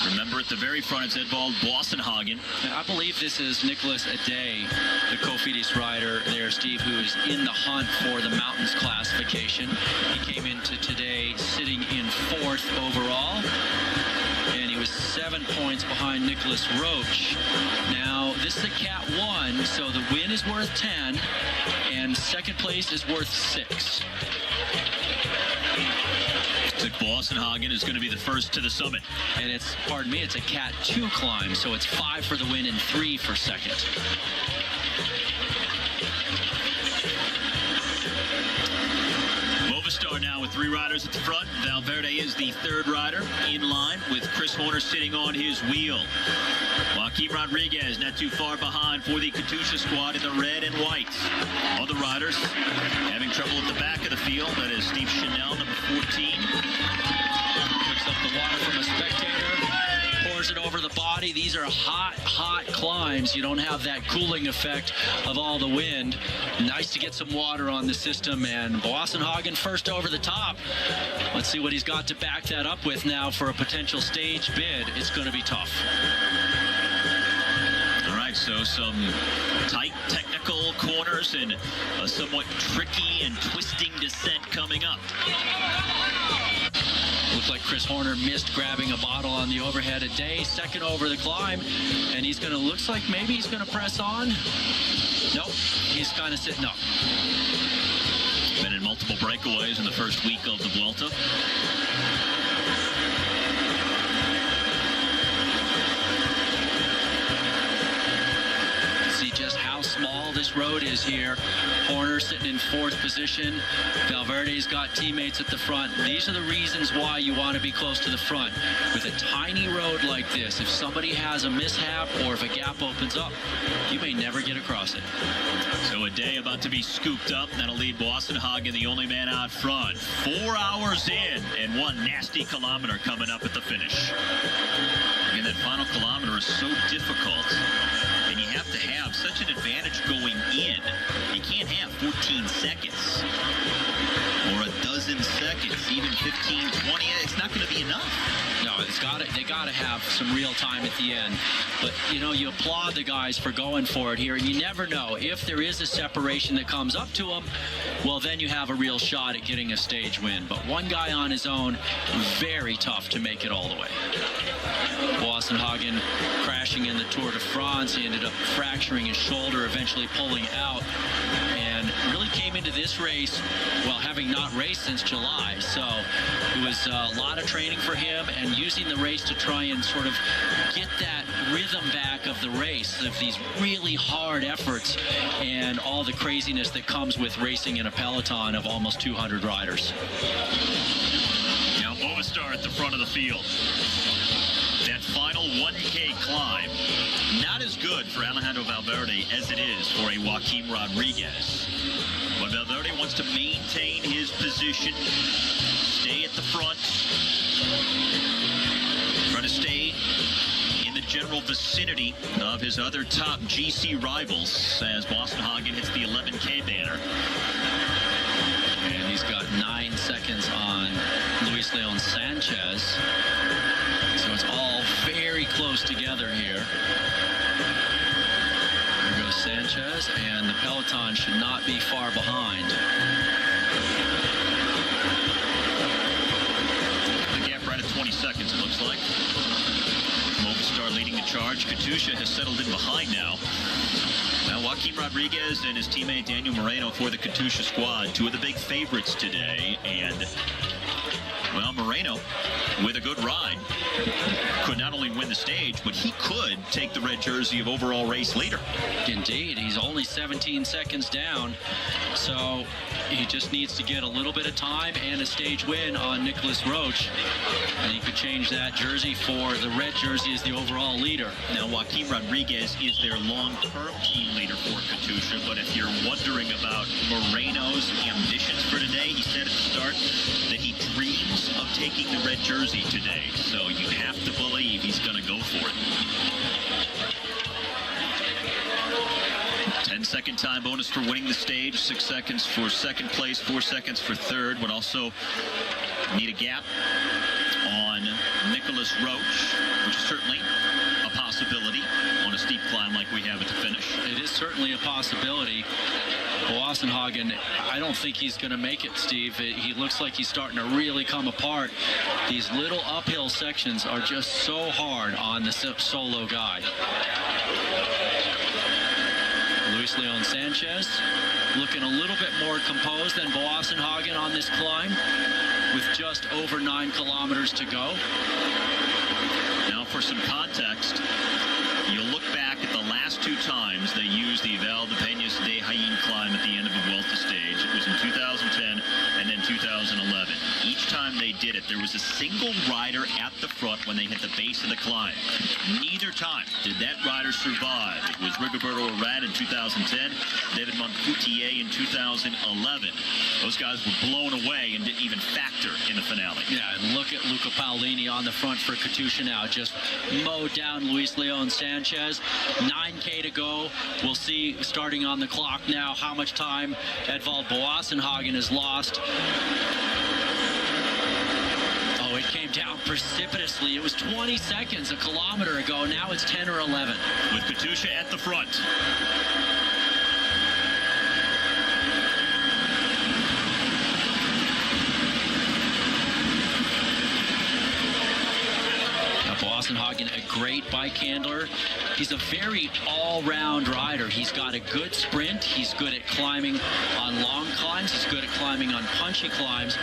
Remember, at the very front, it's Edvald Boassenhagen. I believe this is Nicholas Adey, the Cofidis rider there, Steve, who is in the hunt for the mountains classification. He came into today sitting in 4th overall, and he was 7 points behind Nicholas Roach. Now, this is a Cat 1, so the win is worth 10, and second place is worth 6. Boassenhagen is going to be the first to the summit. And it's, pardon me, it's a Cat 2 climb, so it's 5 for the win and 3 for second. Movistar now with 3 riders at the front. Valverde is the 3rd rider in line with Chris Horner sitting on his wheel. Joaquim Rodriguez not too far behind for the Katusha squad in the red and white. Other riders having trouble at the back of the field. That is Steve Chanel, number 14. Picks up the water from a spectator, pours it over the body. These are hot, hot climbs. You don't have that cooling effect of all the wind. Nice to get some water on the system, and Boassenhagen first over the top. Let's see what he's got to back that up with now for a potential stage bid. It's going to be tough. So some tight technical corners and a somewhat tricky and twisting descent coming up. Looks like Chris Horner missed grabbing a bottle on the overhead. Adey second over the climb, and he's going to, looks like maybe he's going to press on. Nope, he's kind of sitting up. Been in multiple breakaways in the first week of the Vuelta. Just how small this road is here. Horner sitting in 4th position. Valverde's got teammates at the front. These are the reasons why you want to be close to the front. With a tiny road like this, if somebody has a mishap or if a gap opens up, you may never get across it. So Adey about to be scooped up. That'll lead Boassenhagen, the only man out front. 4 hours in and 1 nasty kilometer coming up at the finish. Again, that final kilometer is so difficult. And you have to have such an advantage going in. You can't have 14 seconds or a dozen seconds, even 15, 20. It's not going to be enough. No, they got to have some real time at the end. But, you know, you applaud the guys for going for it here. And you never know. If there is a separation that comes up to them, well, then you have a real shot at getting a stage win. But one guy on his own, very tough to make it all the way. Boassenhagen crashing in the Tour de France. He ended up fracturing his shoulder, eventually pulling out, and really came into this race, well, having not raced since July. So it was a lot of training for him and using the race to try and sort of get that rhythm back of the race, of these really hard efforts and all the craziness that comes with racing in a peloton of almost 200 riders. Now Movistar at the front of the field. That final 1K climb, not as good for Alejandro Valverde as it is for a Joaquim Rodriguez. But Valverde wants to maintain his position, stay at the front, try to stay in the general vicinity of his other top GC rivals as Boassenhagen hits the 11K banner. And he's got 9 seconds on Luis Leon Sanchez. So it's all very close together here. There goes Sanchez, and the peloton should not be far behind. The gap right at 20 seconds, it looks like. Movistar leading the charge. Katusha has settled in behind now. Now, Joaquin Rodriguez and his teammate Daniel Moreno for the Katusha squad, two of the big favorites today. And, well, Moreno, with a good ride, could not only win the stage, but he could take the red jersey of overall race leader. Indeed, he's only 17 seconds down, so he just needs to get a little bit of time and a stage win on Nicholas Roach, and he could change that jersey for the red jersey as the overall leader. Now, Joaquin Rodriguez is their long-term team leader for Katusha, but if you're wondering about Moreno's ambitions for today, he said at the start that he dreams of taking the red jersey today, so you have to believe he's going to go for it. 10-second time bonus for winning the stage, 6 seconds for second place, 4 seconds for third. Would also need a gap on Nicholas Roach, which is certainly a possibility on a steep climb like we have at the finish. It is certainly a possibility. Boassenhagen, I don't think he's going to make it, Steve. He looks like he's starting to really come apart. These little uphill sections are just so hard on the solo guy. Luis Leon Sanchez looking a little bit more composed than Boassenhagen on this climb with just over 9 kilometers to go. Now, for some context, you'll look back at the last 2 times they used the Val de Peñas de Jaén climb at the end of the Vuelta stage. It was in 2010 and then 2011. Each time they did it, there was a single rider at the front when they hit the base of the climb. Neither time did that rider survive. It was Rigoberto Urán in 2010, David Monfutier in 2011. Those guys were blown away and didn't even factor in the finale. Yeah, and look at Luca Paolini on the front for Katusha now. Just mowed down Luis Leon Sanchez. 9K to go. We'll see, starting on the clock now, how much time Edvald Boassenhagen has lost. Oh, it came down precipitously. It was 20 seconds a kilometer ago. Now it's 10 or 11. With Katusha at the front. Boassenhagen, a great bike handler. He's a very all-round rider. He's got a good sprint. He's good at climbing on long climbs. He's good at climbing on punchy climbs.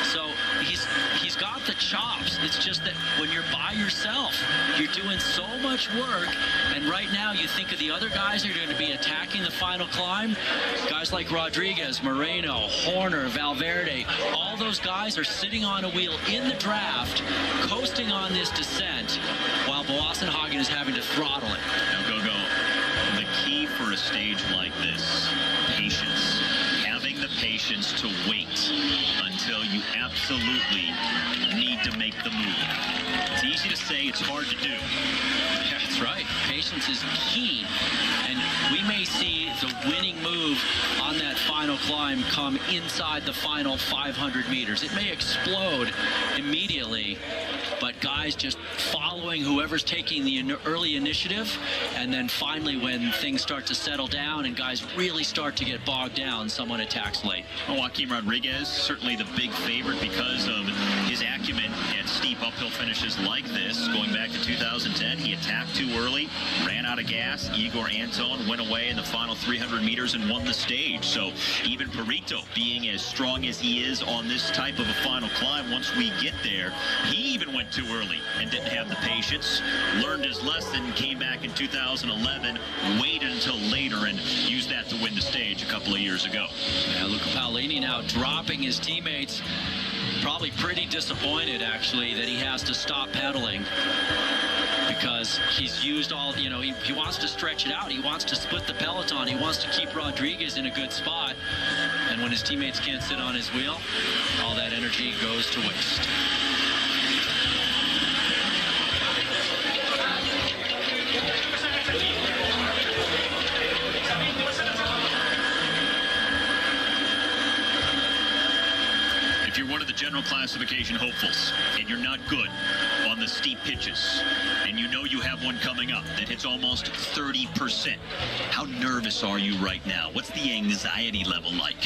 So he's got the chops. It's just that when you're by yourself, you're doing so much work. And right now, you think of the other guys who are going to be attacking the final climb. Guys like Rodriguez, Moreno, Horner, Valverde. All those guys are sitting on a wheel in the draft, coasting on this descent, while Boassenhagen is having to throttle it. Now, go. The key for a stage like this, patience. Having the patience to wait until you absolutely need to make the move. It's easy to say, it's hard to do. That's right. Patience is key. And we may see the winning move on that final climb come inside the final 500 meters. It may explode immediately, but guys just following whoever's taking the early initiative, and then finally when things start to settle down and guys really start to get bogged down, someone attacks late. Well, Joaquin Rodriguez, certainly the big favorite because of his acumen at steep uphill finishes like this. Going back to 2010, he attacked too early, ran out of gas. Igor Anton went away in the final 300 meters and won the stage. So even Perito, being as strong as he is on this type of a final climb, once we get there, he even went too early and didn't have the patience, learned his lesson, came back in 2011, waited until later and used that to win the stage a couple of years ago. Yeah, Luca Paolini now dropping his teammates. Probably pretty disappointed, actually, that he has to stop pedaling because he's used all, he wants to stretch it out. He wants to split the peloton. He wants to keep Rodriguez in a good spot. And when his teammates can't sit on his wheel, all that energy goes to waste. If you're one of the general classification hopefuls, and you're not good on the steep pitches, and you know you have one coming up that hits almost 30%, how nervous are you right now? What's the anxiety level like?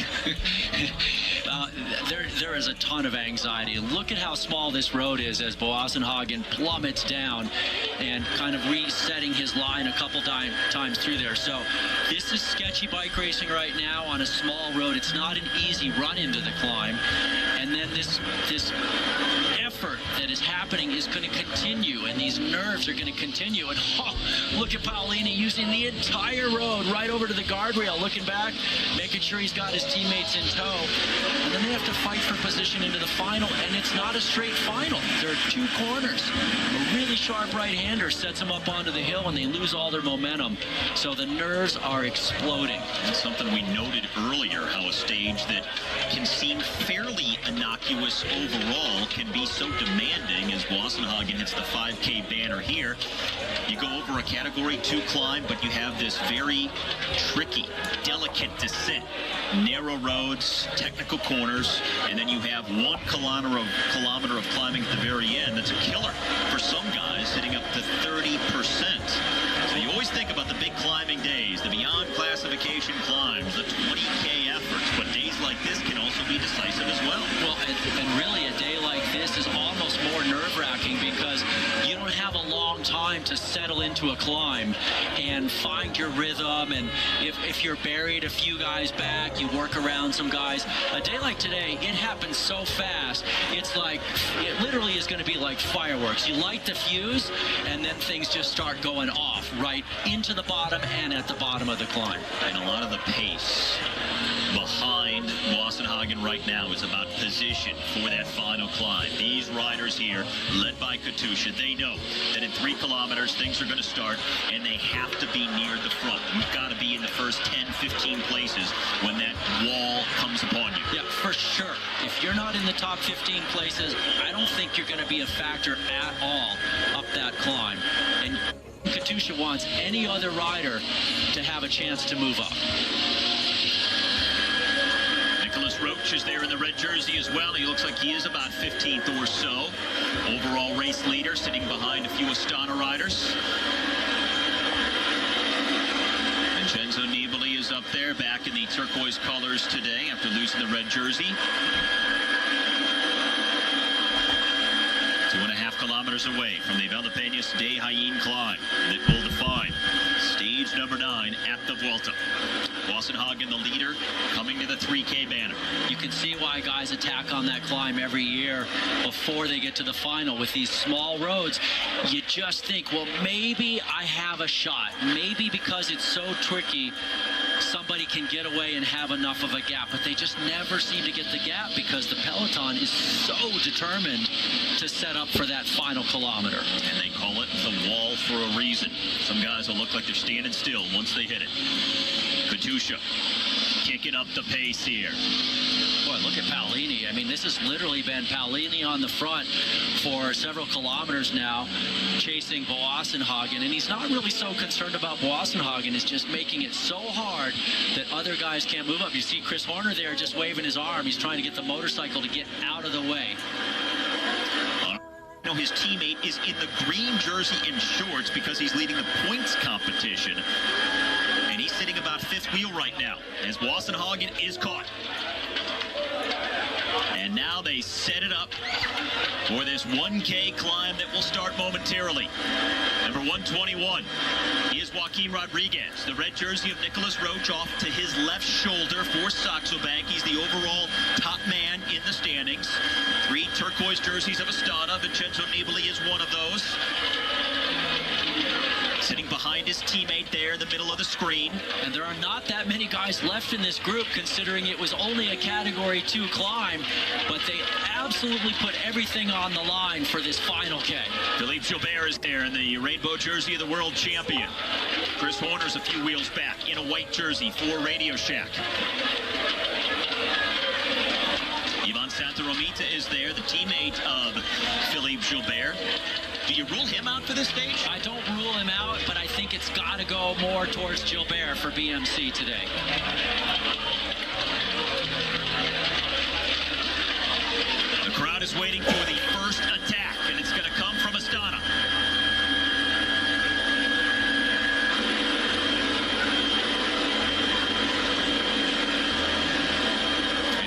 There is a ton of anxiety. Look at how small this road is as Boassenhagen plummets down and kind of resetting his line a couple times through there. So this is sketchy bike racing right now on a small road. It's not an easy run into the climb. And then this effort that is happening is going to continue, and these nerves are going to continue. And look at Paolini using the entire road right over to the guardrail, looking back, making sure he's got his teammates in tow. And then they have to fight for position into the final, and it's not a straight final. There are two corners. A really sharp right-hander sets them up onto the hill, and they lose all their momentum. So the nerves are exploding. And something we noted earlier, how a stage that can seem fairly innocuous overall can be so demanding as Boassenhagen hits the 5K banner here. You go over a Category 2 climb, but you have this very tricky, delicate descent. Narrow roads, technical corners, and then you have 1 kilometer of climbing at the very end. That's a killer for some guys, hitting up to 30%. So you always think about the big climbing days, the beyond classification climbs, the 20K efforts, but days like this can also be decisive as well. Well, and really a day like this is almost more nerve-wracking because you don't have a long time to settle into a climb and find your rhythm. And if you're buried a few guys back, you work around some guys. A day like today, it happens so fast. It's like, it literally is going to be like fireworks. You light the fuse, and then things just start going off right into the bottom and at the bottom of the climb. And a lot of the pace behind Boassenhagen right now is about position for that final climb. These riders here, led by Katusha, they know that in 3 kilometers things are going to start, and they have to be near the front. You've got to be in the first 10, 15 places when that wall comes upon you. Yeah, for sure. If you're not in the top 15 places, I don't think you're going to be a factor at all up that climb. And Katusha wants any other rider to have a chance to move up. Roach is there in the red jersey as well. He looks like he is about 15th or so. Overall race leader, sitting behind a few Astana riders. Vincenzo Nibali is up there, back in the turquoise colors today after losing the red jersey. 2.5 kilometers away from the Valdepeñas de Jaén climb that will define stage number 9 at the Vuelta. Boassenhagen, the leader, coming to the 3K banner. You can see why guys attack on that climb every year before they get to the final. With these small roads, you just think, well, maybe I have a shot. Maybe because it's so tricky, somebody can get away and have enough of a gap, but they just never seem to get the gap because the peloton is so determined to set up for that final kilometer. And they call it the wall for a reason. Some guys will look like they're standing still once they hit it. Katusha kicking up the pace here. Boy, look at Paolini. I mean, this has literally been Paolini on the front for several kilometers now, chasing Boassenhagen, and he's not really so concerned about Boassenhagen. It's just making it so hard that other guys can't move up. You see Chris Horner there just waving his arm. He's trying to get the motorcycle to get out of the way. No, his teammate is in the green jersey and shorts because he's leading the points competition. And he's sitting about 5th wheel right now as Boassenhagen is caught. And now they set it up for this 1K climb that will start momentarily. Number 121 is Joaquin Rodriguez, the red jersey of Nicholas Roach off to his left shoulder for Saxo Bank. He's the overall top man in the standings. 3 turquoise jerseys of Astana. Vincenzo Nibali is one of those. Sitting behind his teammate there in the middle of the screen. And there are not that many guys left in this group, considering it was only a Category 2 climb, but they absolutely put everything on the line for this final K. Philippe Gilbert is there in the rainbow jersey of the world champion. Chris Horner's a few wheels back in a white jersey for Radio Shack. Ivan Santaromita is there, the teammate of Philippe Gilbert. Do you rule him out for this stage? I don't rule him out, but I think it's got to go more towards Gilbert for BMC today. The crowd is waiting for the first attack, and it's going to come from Astana.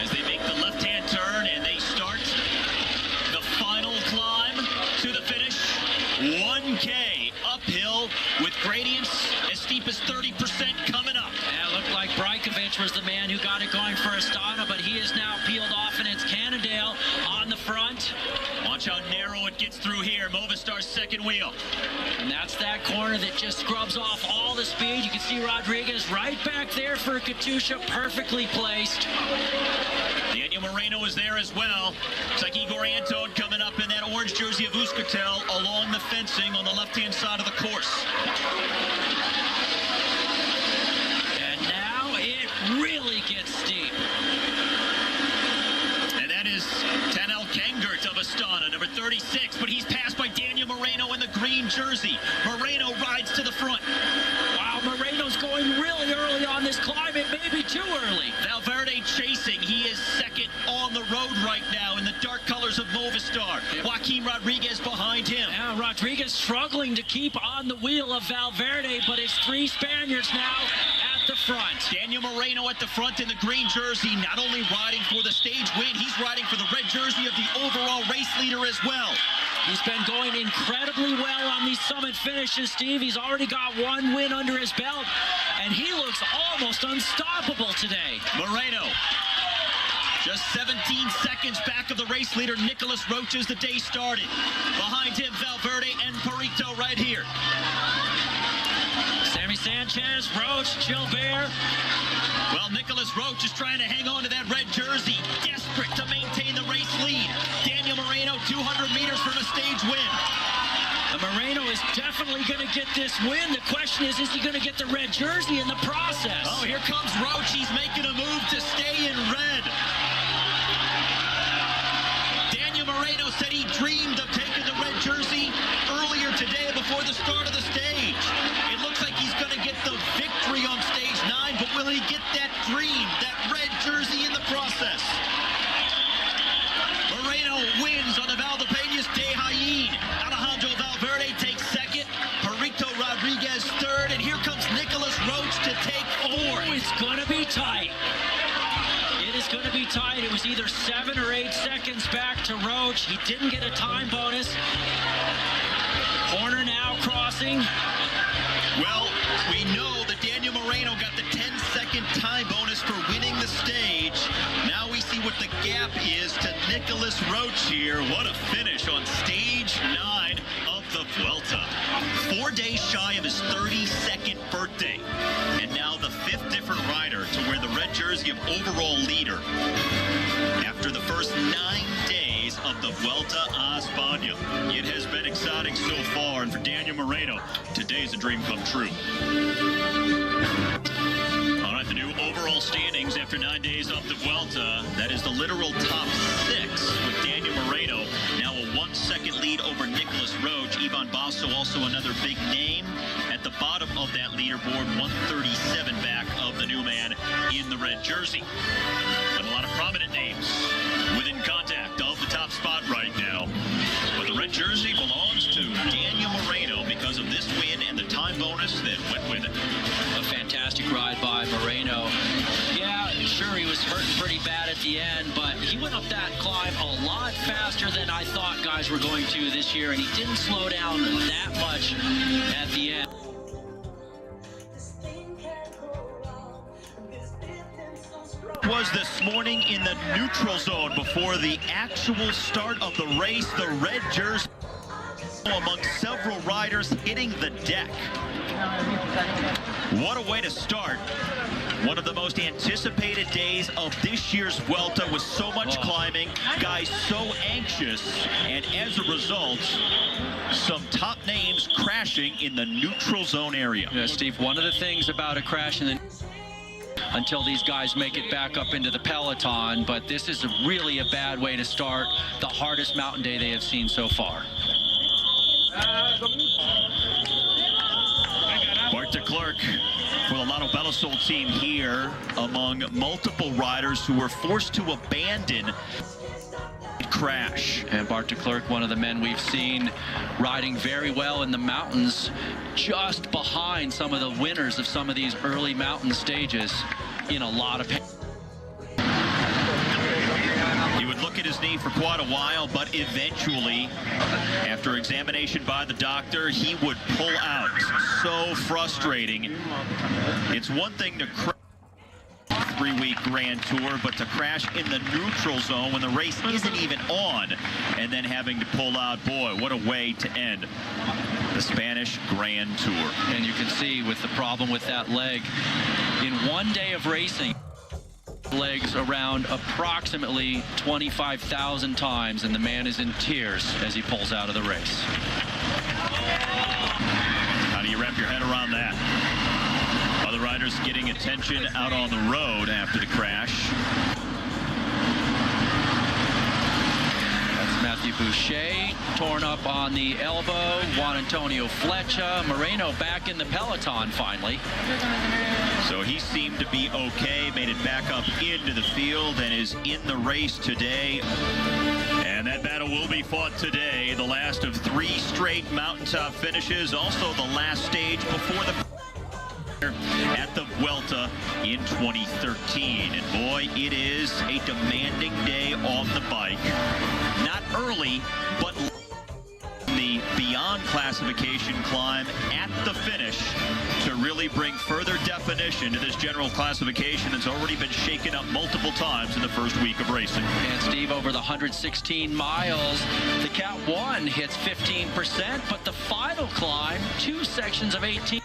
As they make the left-hand turn, and they start the final climb to the finish. 1K uphill with gradients as steep as 30% coming up. Yeah, it looked like Brajkovic was the man who got it going for Astana, but he is now peeled off, and it's Cannondale on the front. Watch how narrow it gets through here. Movistar's second wheel. And that's that corner that just scrubs off all the speed. You can see Rodriguez right back there for Katusha, perfectly placed. Daniel Moreno is there as well. It's like Igor Anton coming up in that orange jersey of Euskaltel along the fencing on the left-hand side of the course. And now it really gets steep. And that is Tanel Kengert of Astana, number 36, but he's passed by Daniel Moreno in the green jersey. Moreno rides to the front. Wow, Moreno's going really early on this climb. It may be too early. Valverde chasing. He is second on the road right now in the dark colors of Movistar. Yep. Joaquin Rodriguez behind him. Yeah, Rodriguez struggling to keep on the wheel of Valverde, but it's three Spaniards now at the front. Daniel Moreno at the front in the green jersey, not only riding for the stage win, he's riding for the red jersey of the overall race leader as well. He's been going incredibly well on these summit finishes, Steve. He's already got one win under his belt, and he looks almost unstoppable today. Moreno, just 17 seconds back of the race leader, Nicholas Roach, as the day started. Behind him, Valverde and Perito right here. Sammy Sanchez, Roach, Gilbert. Well, Nicholas Roach is trying to hang on to that red jersey, desperate to maintain the race lead. Daniel Moreno, 200 meters from a stage win. Moreno is definitely going to get this win. The question is he going to get the red jersey in the process? Oh, here comes Roach. He's making a move to stay in red. Daniel Moreno said he dreamed of taking the red jersey earlier today before the start of the stage. It looks like he's going to get the victory on stage 9, but will he get that dream, that red jersey in the process? Moreno wins on the Valdepeñas de Jaén. Alejandro Valverde takes second. Perito Rodriguez third. And here comes Nicholas Roach to take fourth. Oh, it's going to be tight. It is going to be tight. It was either 7 or 8 seconds back to Roach. He didn't get a time bonus. Corner now crossing. Well, we know that Daniel Moreno got the 10-second time bonus for winning the stage. Now we see what the gap is to Nicholas Roach here. What a finish on stage 9 of the Vuelta. 4 days shy of his 32nd birthday. And now the 5th different rider to wear the red jersey of overall leader after the first 9 days of the Vuelta a España. It has been exciting so far, and for Daniel Moreno, today's a dream come true. All right, the new overall standings after 9 days of the Vuelta. That is the literal top 6 with Daniel Moreno. Now a 1-second lead over Nicholas Roach. Ivan Basso, also another big name at the bottom of that leaderboard. 137 back of the new man in the red jersey. But a lot of prominent names within contact of the top spot right now. But the red jersey belongs to Daniel Moreno because of this win and the time bonus that went with it. A fantastic ride by Moreno. Yeah, sure, he was hurting pretty bad at the end, but he went up that climb a lot faster than I thought guys were going to this year, and he didn't slow down that much at the end. Was this morning in the neutral zone before the actual start of the race. The red jersey among several riders hitting the deck. What a way to start. One of the most anticipated days of this year's Vuelta with so much climbing, guys so anxious, and as a result, some top names crashing in the neutral zone area. Yeah, Steve, one of the things about a crash in the until these guys make it back up into the peloton, but this is really a bad way to start the hardest mountain day they have seen so far. Bart de Klerk for the Lotto Belisol team here among multiple riders who were forced to abandon crash. And Bart de Klerk, one of the men we've seen riding very well in the mountains, just behind some of the winners of some of these early mountain stages, in a lot of pain. He would look at his knee for quite a while, but eventually, after examination by the doctor, he would pull out. So frustrating. It's one thing to crash 3-week Grand Tour, but to crash in the neutral zone when the race isn't even on, and then having to pull out, boy, what a way to end the Spanish Grand Tour. And you can see with the problem with that leg, in one day of racing, legs around approximately 25,000 times, and the man is in tears as he pulls out of the race. How do you wrap your head around that? Other riders getting attention out on the road after the crash. That's Matthew Boucher, torn up on the elbow. Juan Antonio Flecha. Moreno back in the peloton finally. So he seemed to be okay, made it back up into the field, and is in the race today. And that battle will be fought today. The last of 3 straight mountaintop finishes. Also the last stage before the at the Vuelta in 2013. And boy, it is a demanding day on the bike. Not early, but the beyond classification climb at the finish to really bring further definition to this general classification that's already been shaken up multiple times in the first week of racing. And Steve, over the 116 miles, the Cat 1 hits 15%, but the final climb, 2 sections of 18.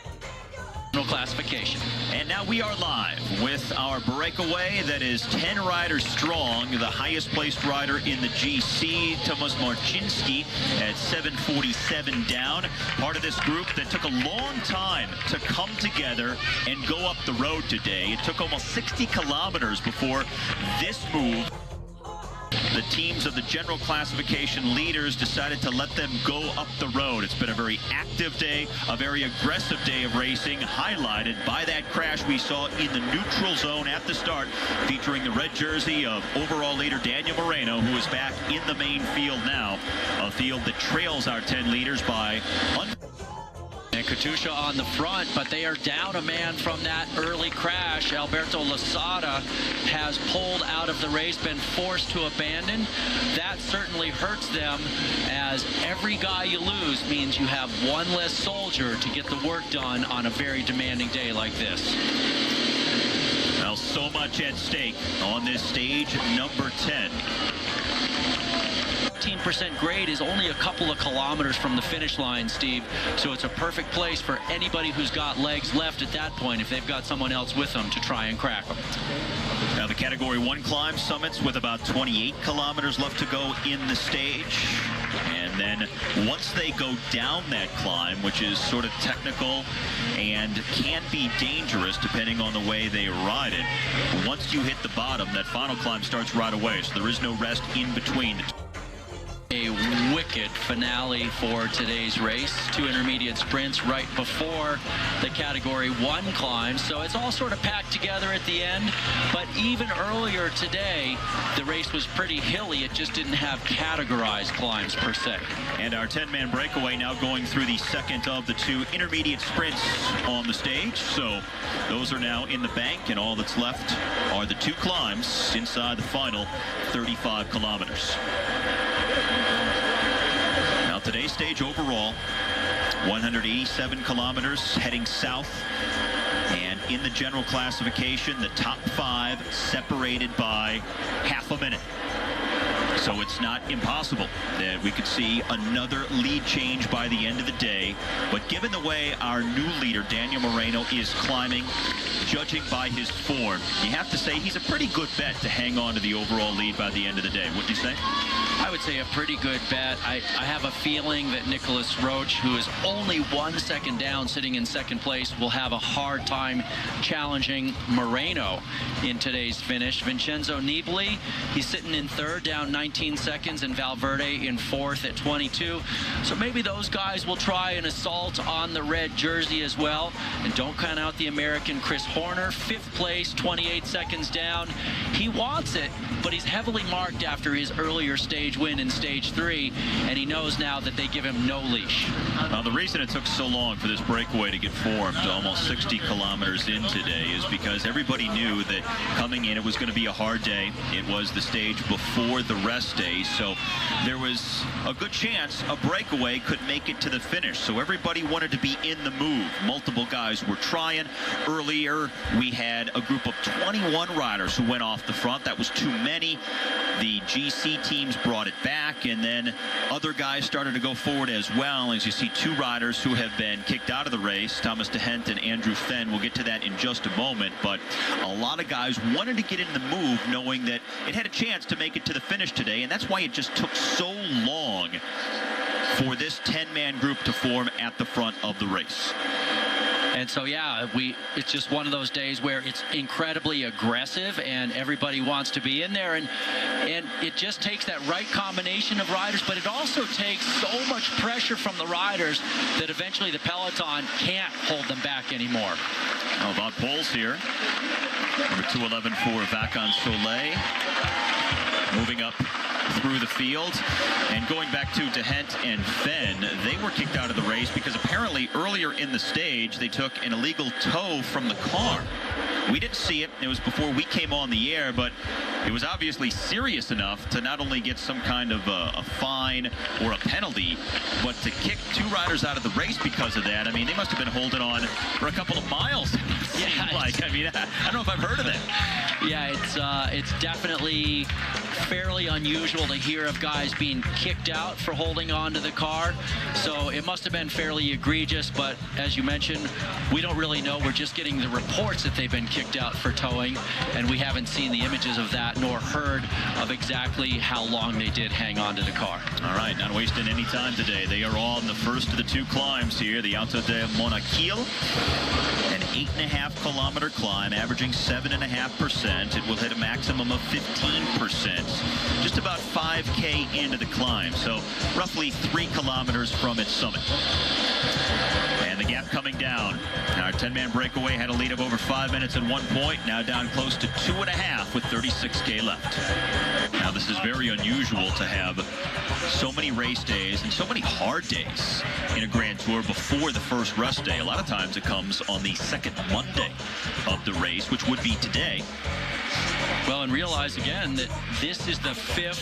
Classification. And now we are live with our breakaway that is 10 riders strong. The highest placed rider in the GC, Tomasz Marcinski, at 7:47 down. Part of this group that took a long time to come together and go up the road today. It took almost 60 kilometers before this move. The teams of the general classification leaders decided to let them go up the road. It's been a very active day, a very aggressive day of racing, highlighted by that crash we saw in the neutral zone at the start, featuring the red jersey of overall leader Daniel Moreno, who is back in the main field now, a field that trails our 10 leaders by and Katusha on the front, but they are down a man from that early crash. Alberto Losada has pulled out of the race, been forced to abandon. That certainly hurts them, as every guy you lose means you have one less soldier to get the work done on a very demanding day like this. Well, so much at stake on this stage, number 10. 15% grade is only a couple of kilometers from the finish line, Steve, so it's a perfect place for anybody who's got legs left at that point, if they've got someone else with them, to try and crack them. Now the Category 1 climb summits with about 28 kilometers left to go in the stage. And then once they go down that climb, which is sort of technical and can be dangerous depending on the way they ride it, once you hit the bottom, that final climb starts right away, so there is no rest in between. A wicked finale for today's race. 2 intermediate sprints right before the Category 1 climb. So it's all sort of packed together at the end. But even earlier today, the race was pretty hilly. It just didn't have categorized climbs per se. And our 10-man breakaway now going through the second of the 2 intermediate sprints on the stage. So those are now in the bank, and all that's left are the 2 climbs inside the final 35 kilometers. Now today's stage overall, 187 kilometers heading south, and in the general classification, the top 5 separated by half a minute. So it's not impossible that we could see another lead change by the end of the day. But given the way our new leader, Daniel Moreno, is climbing, judging by his form, you have to say he's a pretty good bet to hang on to the overall lead by the end of the day. Wouldn't you say? I would say a pretty good bet. I have a feeling that Nicholas Roche, who is only 1 second down, sitting in second place, will have a hard time challenging Moreno in today's finish. Vincenzo Nibali, he's sitting in third, down 19 seconds, and Valverde in fourth at 22. So maybe those guys will try an assault on the red jersey as well. And don't count out the American Chris Horner, 5th place, 28 seconds down. He wants it, but he's heavily marked after his earlier stage stage win in stage 3, and he knows now that they give him no leash. The reason it took so long for this breakaway to get formed, almost 60 kilometers in today, is because everybody knew that coming in it was going to be a hard day. It was the stage before the rest day, so there was a good chance a breakaway could make it to the finish. So everybody wanted to be in the move. Multiple guys were trying. Earlier, we had a group of 21 riders who went off the front. That was too many. The GC teams brought it back, and then other guys started to go forward as well. As you see, 2 riders who have been kicked out of the race, Thomas DeHent and Andrew Thun. We'll get to that in just a moment, but a lot of guys wanted to get in the move knowing that it had a chance to make it to the finish today, and that's why it just took so long for this 10-man group to form at the front of the race. And so, yeah, it's just one of those days where it's incredibly aggressive and everybody wants to be in there. And it just takes that right combination of riders, but it also takes so much pressure from the riders that eventually the peloton can't hold them back anymore. Oh, Bob Poles here. Number 211 for Vacon Soleil. Moving up through the field, and going back to DeHent and Fenn, they were kicked out of the race because apparently earlier in the stage they took an illegal tow from the car. We didn't see it. It was before we came on the air, but it was obviously serious enough to not only get some kind of a fine or a penalty, but to kick 2 riders out of the race because of that. I mean, they must have been holding on for a couple of miles. Yeah, like, I mean, I don't know if I've heard of that. Yeah, it's definitely fairly unusual to hear of guys being kicked out for holding on to the car. So it must have been fairly egregious, but as you mentioned, we don't really know. We're just getting the reports that they've been kicked out for towing, and we haven't seen the images of that nor heard of exactly how long they did hang on to the car. All right, not wasting any time today. They are on the first of the 2 climbs here, the Alto de Monaquil, an 8.5-kilometer climb, averaging 7.5%. It will hit a maximum of 15%. Just about 5K into the climb, so roughly 3 kilometers from its summit. And the gap coming down. Our 10-man breakaway had a lead of over 5 minutes at one point, now down close to 2.5 with 36K left. Now, this is very unusual to have so many race days and so many hard days in a Grand Tour before the first rest day. A lot of times it comes on the second Monday of the race, which would be today. Well, and realize again that this is the 5th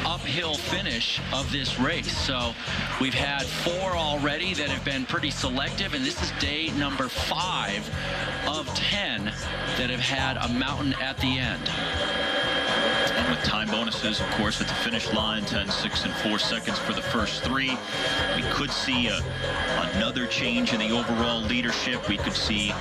uphill finish of this race. So we've had 4 already that have been pretty selective, and this is day number 5 of 10 that have had a mountain at the end. And with time bonuses, of course, at the finish line, 10, 6, and 4 seconds for the first 3. We could see another change in the overall leadership. We could see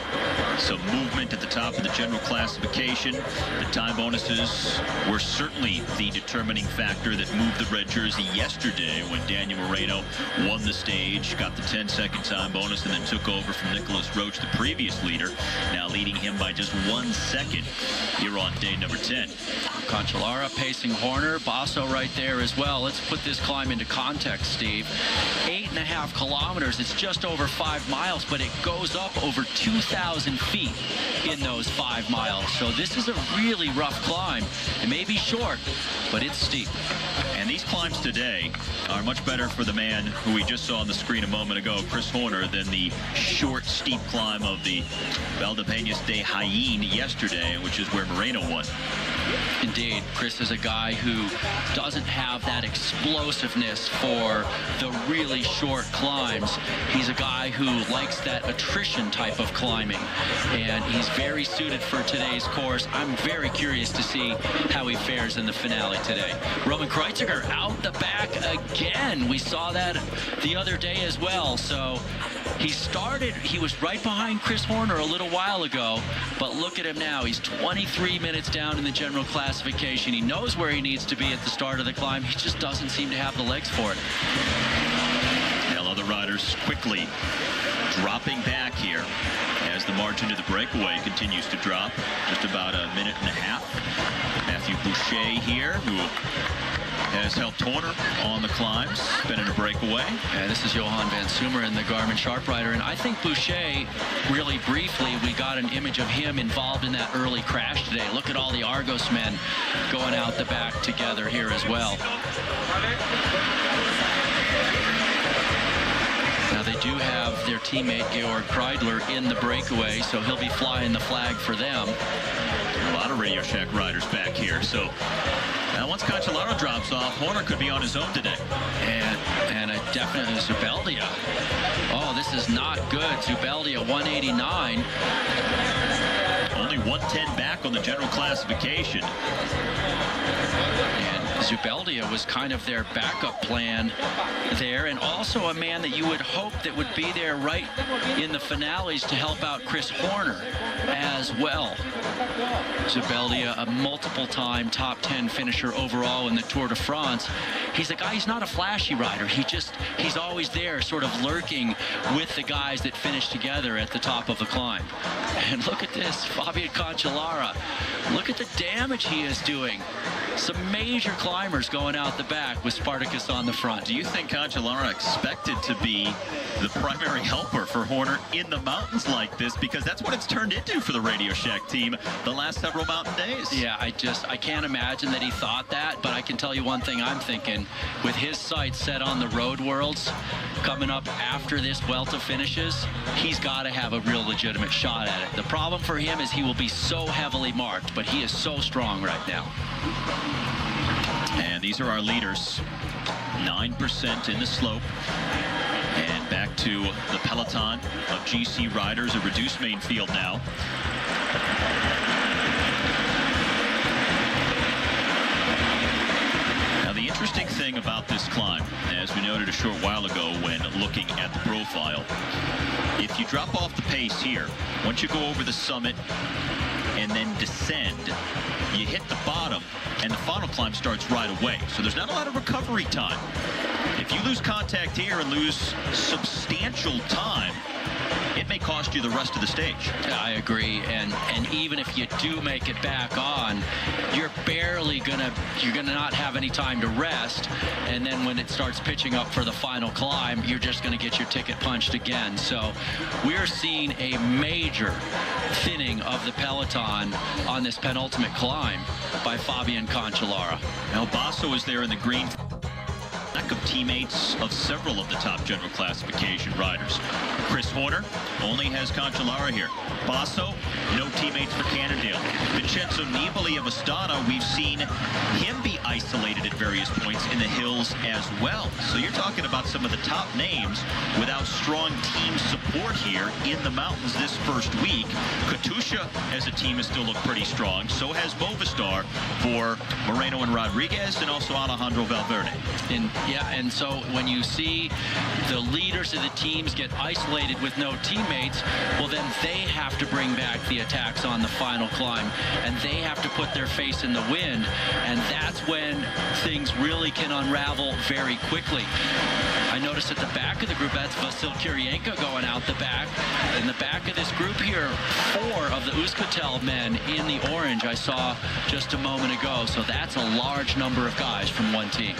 some movement at the top of the general classification. The time bonuses were certainly the determining factor that moved the red jersey yesterday when Daniel Moreno won the stage, got the 10-second time bonus, and then took over from Nicholas Roach, the previous leader, now leading him by just 1 second here on day number 10. Cancellara pacing Horner, Basso right there as well. Let's put this climb into context, Steve. 8.5 kilometers, it's just over 5 miles, but it goes up over 2,000 feet in those 5 miles. So this is a really rough climb. It may be short, but it's steep. And these climbs today are much better for the man who we just saw on the screen a moment ago, Chris Horner, than the short, steep climb of the Valdepeñas de Jaén yesterday, which is where Moreno won. Indeed, Chris is a guy who doesn't have that explosiveness for the really short climbs. He's a guy who likes that attrition type of climbing, and he's very suited for today's course. I'm very curious to see how he fares in the finale today. Roman Kreuziger out the back again. We saw that the other day as well. So he was right behind Chris Horner a little while ago, but look at him now. He's 23 minutes down in the general classification. He knows where he needs to be at the start of the climb. He just doesn't seem to have the legs for it. Well, other riders quickly dropping back here as the margin to the breakaway continues to drop. Just about a minute and a half. Matthew Boucher here, who has helped Horner on the climbs, been in a breakaway. And this is Johan van Sumer in the Garmin Sharp Rider. And I think Boucher, really briefly, we got an image of him involved in that early crash today. Look at all the Argos men going out the back together here as well. Now they do have their teammate Georg Kreidler in the breakaway, so he'll be flying the flag for them. A lot of Radio Shack riders back here. So now once Cancellara drops off, Horner could be on his own today. And definitely Zubeldia. Oh, this is not good. Zubeldia 189. Only 110 back on the general classification. And Zubeldia was kind of their backup plan there, and also a man that you would hope that would be there right in the finales to help out Chris Horner as well. Zubeldia, a multiple-time top 10 finisher overall in the Tour de France. He's a guy, he's not a flashy rider. He's always there sort of lurking with the guys that finish together at the top of the climb. And look at this, Fabian Cancellara. Look at the damage he is doing. Some major climbers going out the back with Spartacus on the front. Do you think Cancellara expected to be the primary helper for Horner in the mountains like this? Because that's what it's turned into for the Radio Shack team the last several mountain days. Yeah, I can't imagine that he thought that, but I can tell you one thing I'm thinking. With his sights set on the Road Worlds coming up after this Vuelta finishes, he's got to have a real legitimate shot at it. The problem for him is he will be so heavily marked, but he is so strong right now. And these are our leaders. 9% in the slope. And back to the peloton of GC riders, a reduced main field now. Now the interesting thing about this climb, as we noted a short while ago when looking at the profile, if you drop off the pace here, once you go over the summit and then descend, you hit the bottom and the final climb starts right away. So there's not a lot of recovery time. If you lose contact here and lose substantial time, it may cost you the rest of the stage. I agree, and even if you do make it back on, you're gonna not have any time to rest, and then when it starts pitching up for the final climb, you're just gonna get your ticket punched again. So we're seeing a major thinning of the peloton on this penultimate climb by Fabian Cancellara. Now Basso is there in the green. Of teammates of several of the top general classification riders. Chris Horner only has Cancellara here. Basso, no teammates for Cannondale. Vincenzo Nibali of Astana, we've seen him be isolated at various points in the hills as well. So you're talking about some of the top names without strong team support here in the mountains this first week. Katusha as a team has still looked pretty strong. So has Movistar for Moreno and Rodriguez, and also Alejandro Valverde. And so when you see the leaders of the teams get isolated with no teammates, well, then they have to bring back the attacks on the final climb, and they have to put their face in the wind, and that's when things really can unravel very quickly. I noticed at the back of the group, that's Vasil Kirienko going out the back. In the back of this group here, 4 of the Euskaltel men in the orange I saw just a moment ago, so that's a large number of guys from one team.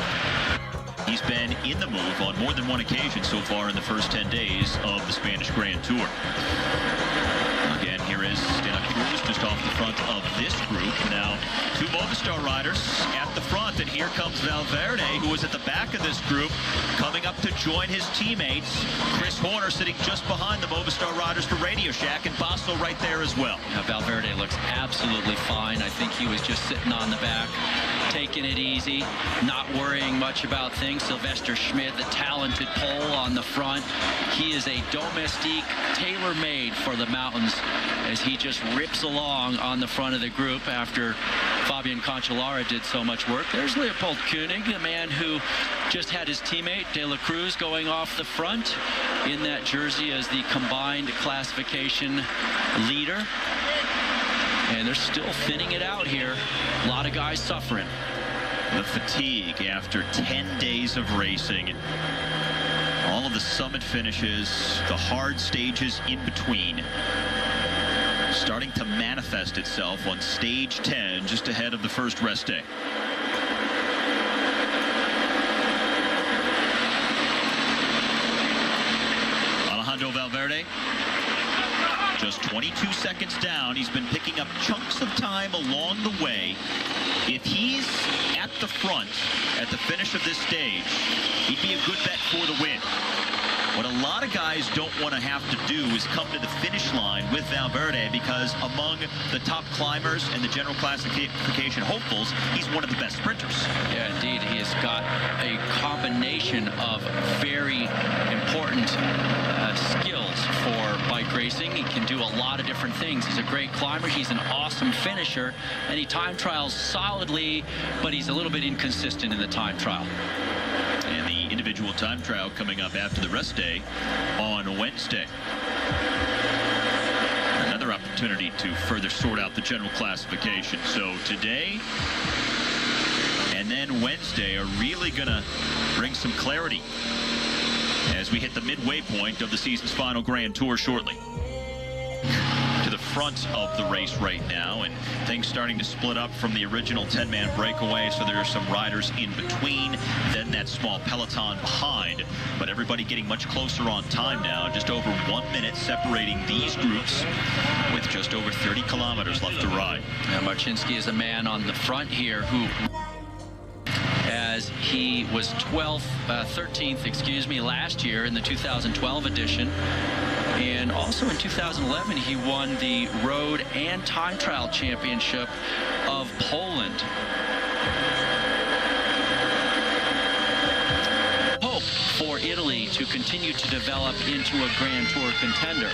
He's been in the move on more than one occasion so far in the first 10 days of the Spanish Grand Tour. Again, here is De La Cruz just off the front of this group. Now, 2 Movistar riders at the front, and here comes Valverde, who was at the back of this group, coming up to join his teammates. Chris Horner sitting just behind the Movistar riders for Radio Shack, and Basso right there as well. Now, Valverde looks absolutely fine. I think he was just sitting on the back, taking it easy, not worrying much about things. Sylvester Schmidt, the talented Pole on the front. He is a domestique, tailor-made for the mountains as he just rips along on the front of the group after Fabian Cancellara did so much work. There's Leopold Koenig, the man who just had his teammate De La Cruz going off the front in that jersey as the combined classification leader. And they're still thinning it out here. A lot of guys suffering. The fatigue after 10 days of racing. All of the summit finishes, the hard stages in between, starting to manifest itself on stage 10 just ahead of the first rest day. Wednesday. Just 22 seconds down. He's been picking up chunks of time along the way. If he's at the front at the finish of this stage, he'd be a good bet for the win. What a lot of guys don't want to have to do is come to the finish line with Valverde, because among the top climbers and the general classification hopefuls, he's one of the best sprinters. Yeah, indeed. He has got a combination of very important skills for bike racing. He can do a lot of different things. He's a great climber. He's an awesome finisher, and he time trials solidly, but he's a little bit inconsistent in the time trial. And the individual time trial coming up after the rest day on Wednesday. Another opportunity to further sort out the general classification. So today and then Wednesday are really going to bring some clarity as we hit the midway point of the season's final Grand Tour shortly. To the front of the race right now, and things starting to split up from the original 10-man breakaway, so there are some riders in between, then that small peloton behind, but everybody getting much closer on time now. Just over 1 minute separating these groups with just over 30 kilometers left to ride. Yeah, Marcinski is a man on the front here who, as he was 13th, excuse me, last year in the 2012 edition. And also in 2011, he won the road and time trial championship of Poland. Hope for Italy to continue to develop into a Grand Tour contender.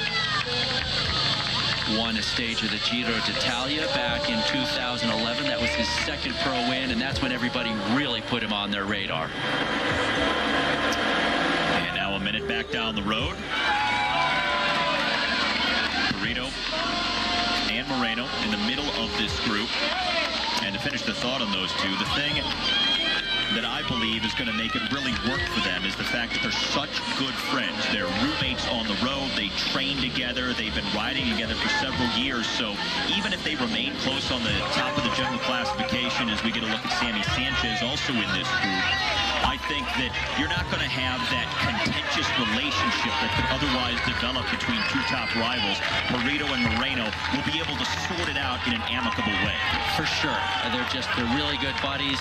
Won a stage of the Giro d'Italia back in 2011. That was his second pro win, and that's when everybody really put him on their radar. And now a minute back down the road. And Moreno in the middle of this group. And to finish the thought on those two, the thing that I believe is going to make it really work for them is the fact that they're such good friends. They're roommates on the road. They train together. They've been riding together for several years. So even if they remain close on the top of the general classification, as we get a look at Sammy Sanchez also in this group, I think that you're not going to have that contentious relationship that could otherwise develop between two top rivals. Pareto and Moreno will be able to sort it out in an amicable way. For sure. They're really good buddies.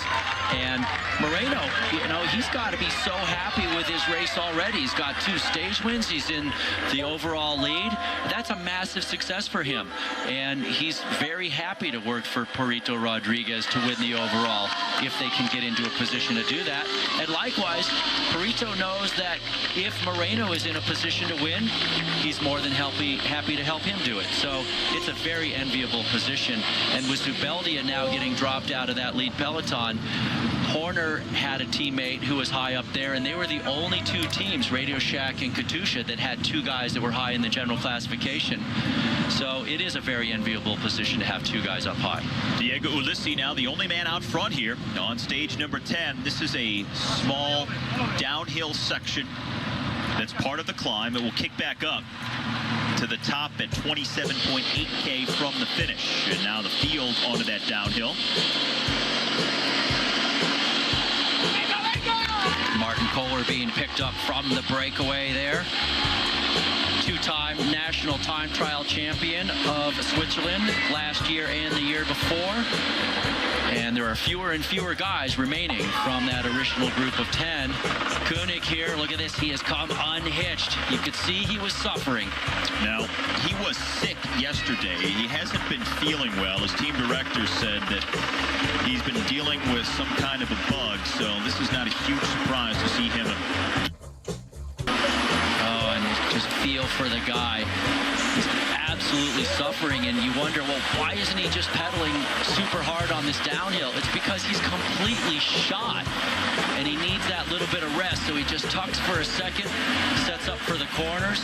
And Moreno, you know, he's got to be so happy with his race already. He's got 2 stage wins. He's in the overall lead. That's a massive success for him. And he's very happy to work for Pareto Rodriguez to win the overall if they can get into a position to do that. And likewise, Pareto knows that if Moreno is in a position to win, he's more than happy to help him do it. So it's a very enviable position. And with Zubeldia now getting dropped out of that lead peloton, Horner had a teammate who was high up there, and they were the only 2 teams, Radio Shack and Katusha, that had 2 guys that were high in the general classification. So it is a very enviable position to have 2 guys up high. Diego Ulissi now the only man out front here on stage number 10. This is a small downhill section that's part of the climb. It will kick back up to the top at 27.8K from the finish. And now the field onto that downhill. Martin Kohler being picked up from the breakaway there. 2-time national time trial champion of Switzerland last year and the year before. And there are fewer and fewer guys remaining from that original group of 10. Koenig here, look at this, he has come unhitched. You could see he was suffering. Now, he was sick yesterday. He hasn't been feeling well. His team director said that he's been dealing with some kind of a bug, so this is not a huge surprise to see him. Oh, and just feel for the guy. He's absolutely suffering, and you wonder, well, why isn't he just pedaling super hard on this downhill? It's because he's completely shot, and he needs that little bit of rest, so he just tucks for a second, sets up for the corners.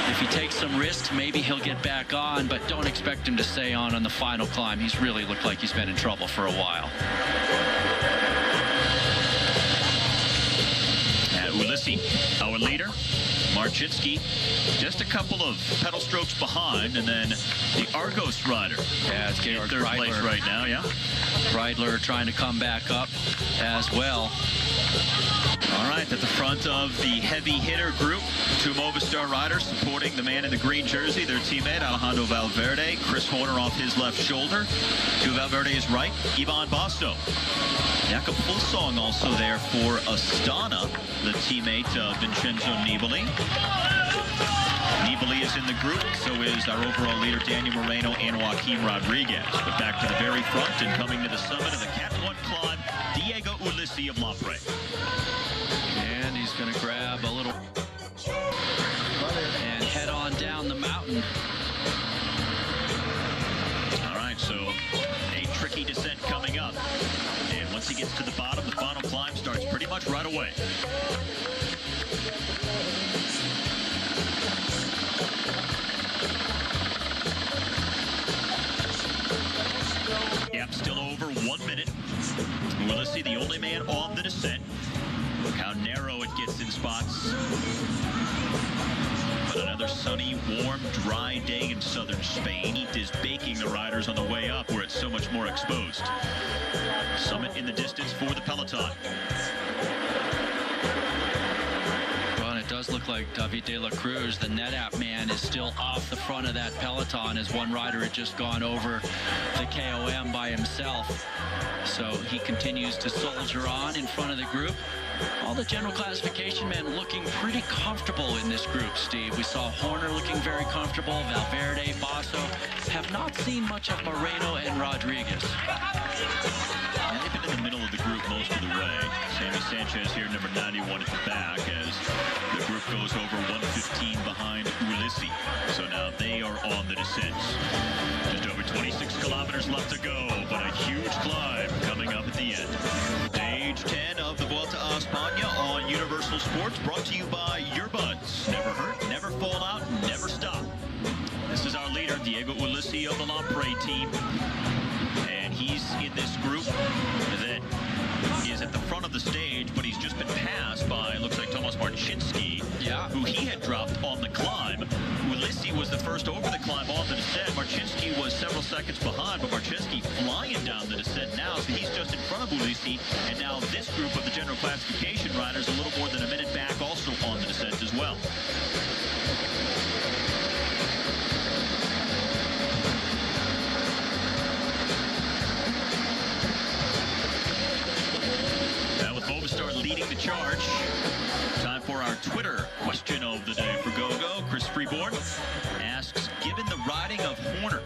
If he takes some risks, maybe he'll get back on, but don't expect him to stay on the final climb. He's really looked like he's been in trouble for a while. Ulissi, our leader. Marcinski just a couple of pedal strokes behind, and then the Argos rider. Yeah, it's Georg third place right now, yeah. Reidler trying to come back up as well. All right, at the front of the heavy hitter group, two Movistar riders supporting the man in the green jersey, their teammate Alejandro Valverde. Chris Horner off his left shoulder. To Valverde's right, Ivan Basso. Jakob Fuglsang also there for Astana, the teammate of Vincenzo Nibali. Nibali is in the group, so is our overall leader Daniel Moreno and Joaquim Rodriguez. But back to the very front and coming to the summit of the Cat 1 climb, Diego Ulissi of Lampre. And he's going to grab a little and head on down the mountain. All right, so a tricky descent coming up. And once he gets to the bottom, the final climb starts pretty much right away. Yep, still over 1 minute. Ulissi, the only man on the descent. Look how narrow it gets in spots. But another sunny, warm, dry day in southern Spain. Heat is baking the riders on the way up where it's so much more exposed. Summit in the distance for the peloton. Well, it does look like David de la Cruz, the NetApp man, is still off the front of that peloton as one rider had just gone over the KOM by himself. So he continues to soldier on in front of the group. All the general classification men looking pretty comfortable in this group, Steve. We saw Horner looking very comfortable. Valverde, Basso. Have not seen much of Moreno and Rodriguez. They've been in the middle of the group most of the way. Sammy Sanchez here, number 91 at the back, as the group goes over 115 behind Ulissi. So now they are on the descent. Just over 26 kilometers left to go, but a huge climb coming up at the end. Stage 10 of the Vuelta a España on Universal Sports, brought to you by Earbuds. Never hurt, never fall out, never stop. This is our leader, Diego Ulissi of the Lampre team. And he's in this group that is at the front of the stage, but he's just been passed by, looks like Tomasz Marcinski, who he had dropped on the climb. Ulissi was the first over the climb on the descent. Marcinski was several seconds behind, but Marcinski flying down the descent now, so he's just in front of Ulissi. And now this group of the general classification riders a little more than a minute back, also on the descent as well. Movistar leading the charge. Time for our Twitter question of the day for GoGo. Chris Freeborn asks, given the riding of Horner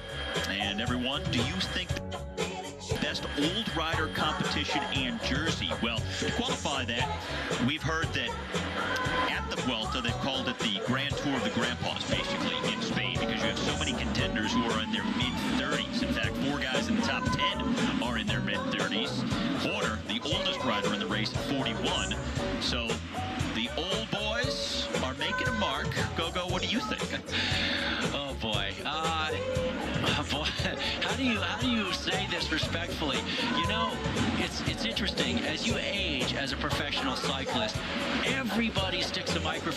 and everyone, do you think the best old rider competition and jersey? Well, to qualify that, we've heard that at the Vuelta, they've called it the Grand Tour of the Grandpas, basically, in Spain, because you have so many contenders who are in their mid-30s. In fact, 4 guys in the top 10 are in their mid-30s. Horner, the oldest rider in the race, at 41. So the old boys are making a mark. Go, what do you think? Oh boy. Boy, how do you say this respectfully? You know, it's interesting. As you age as a professional cyclist, everybody sticks a microphone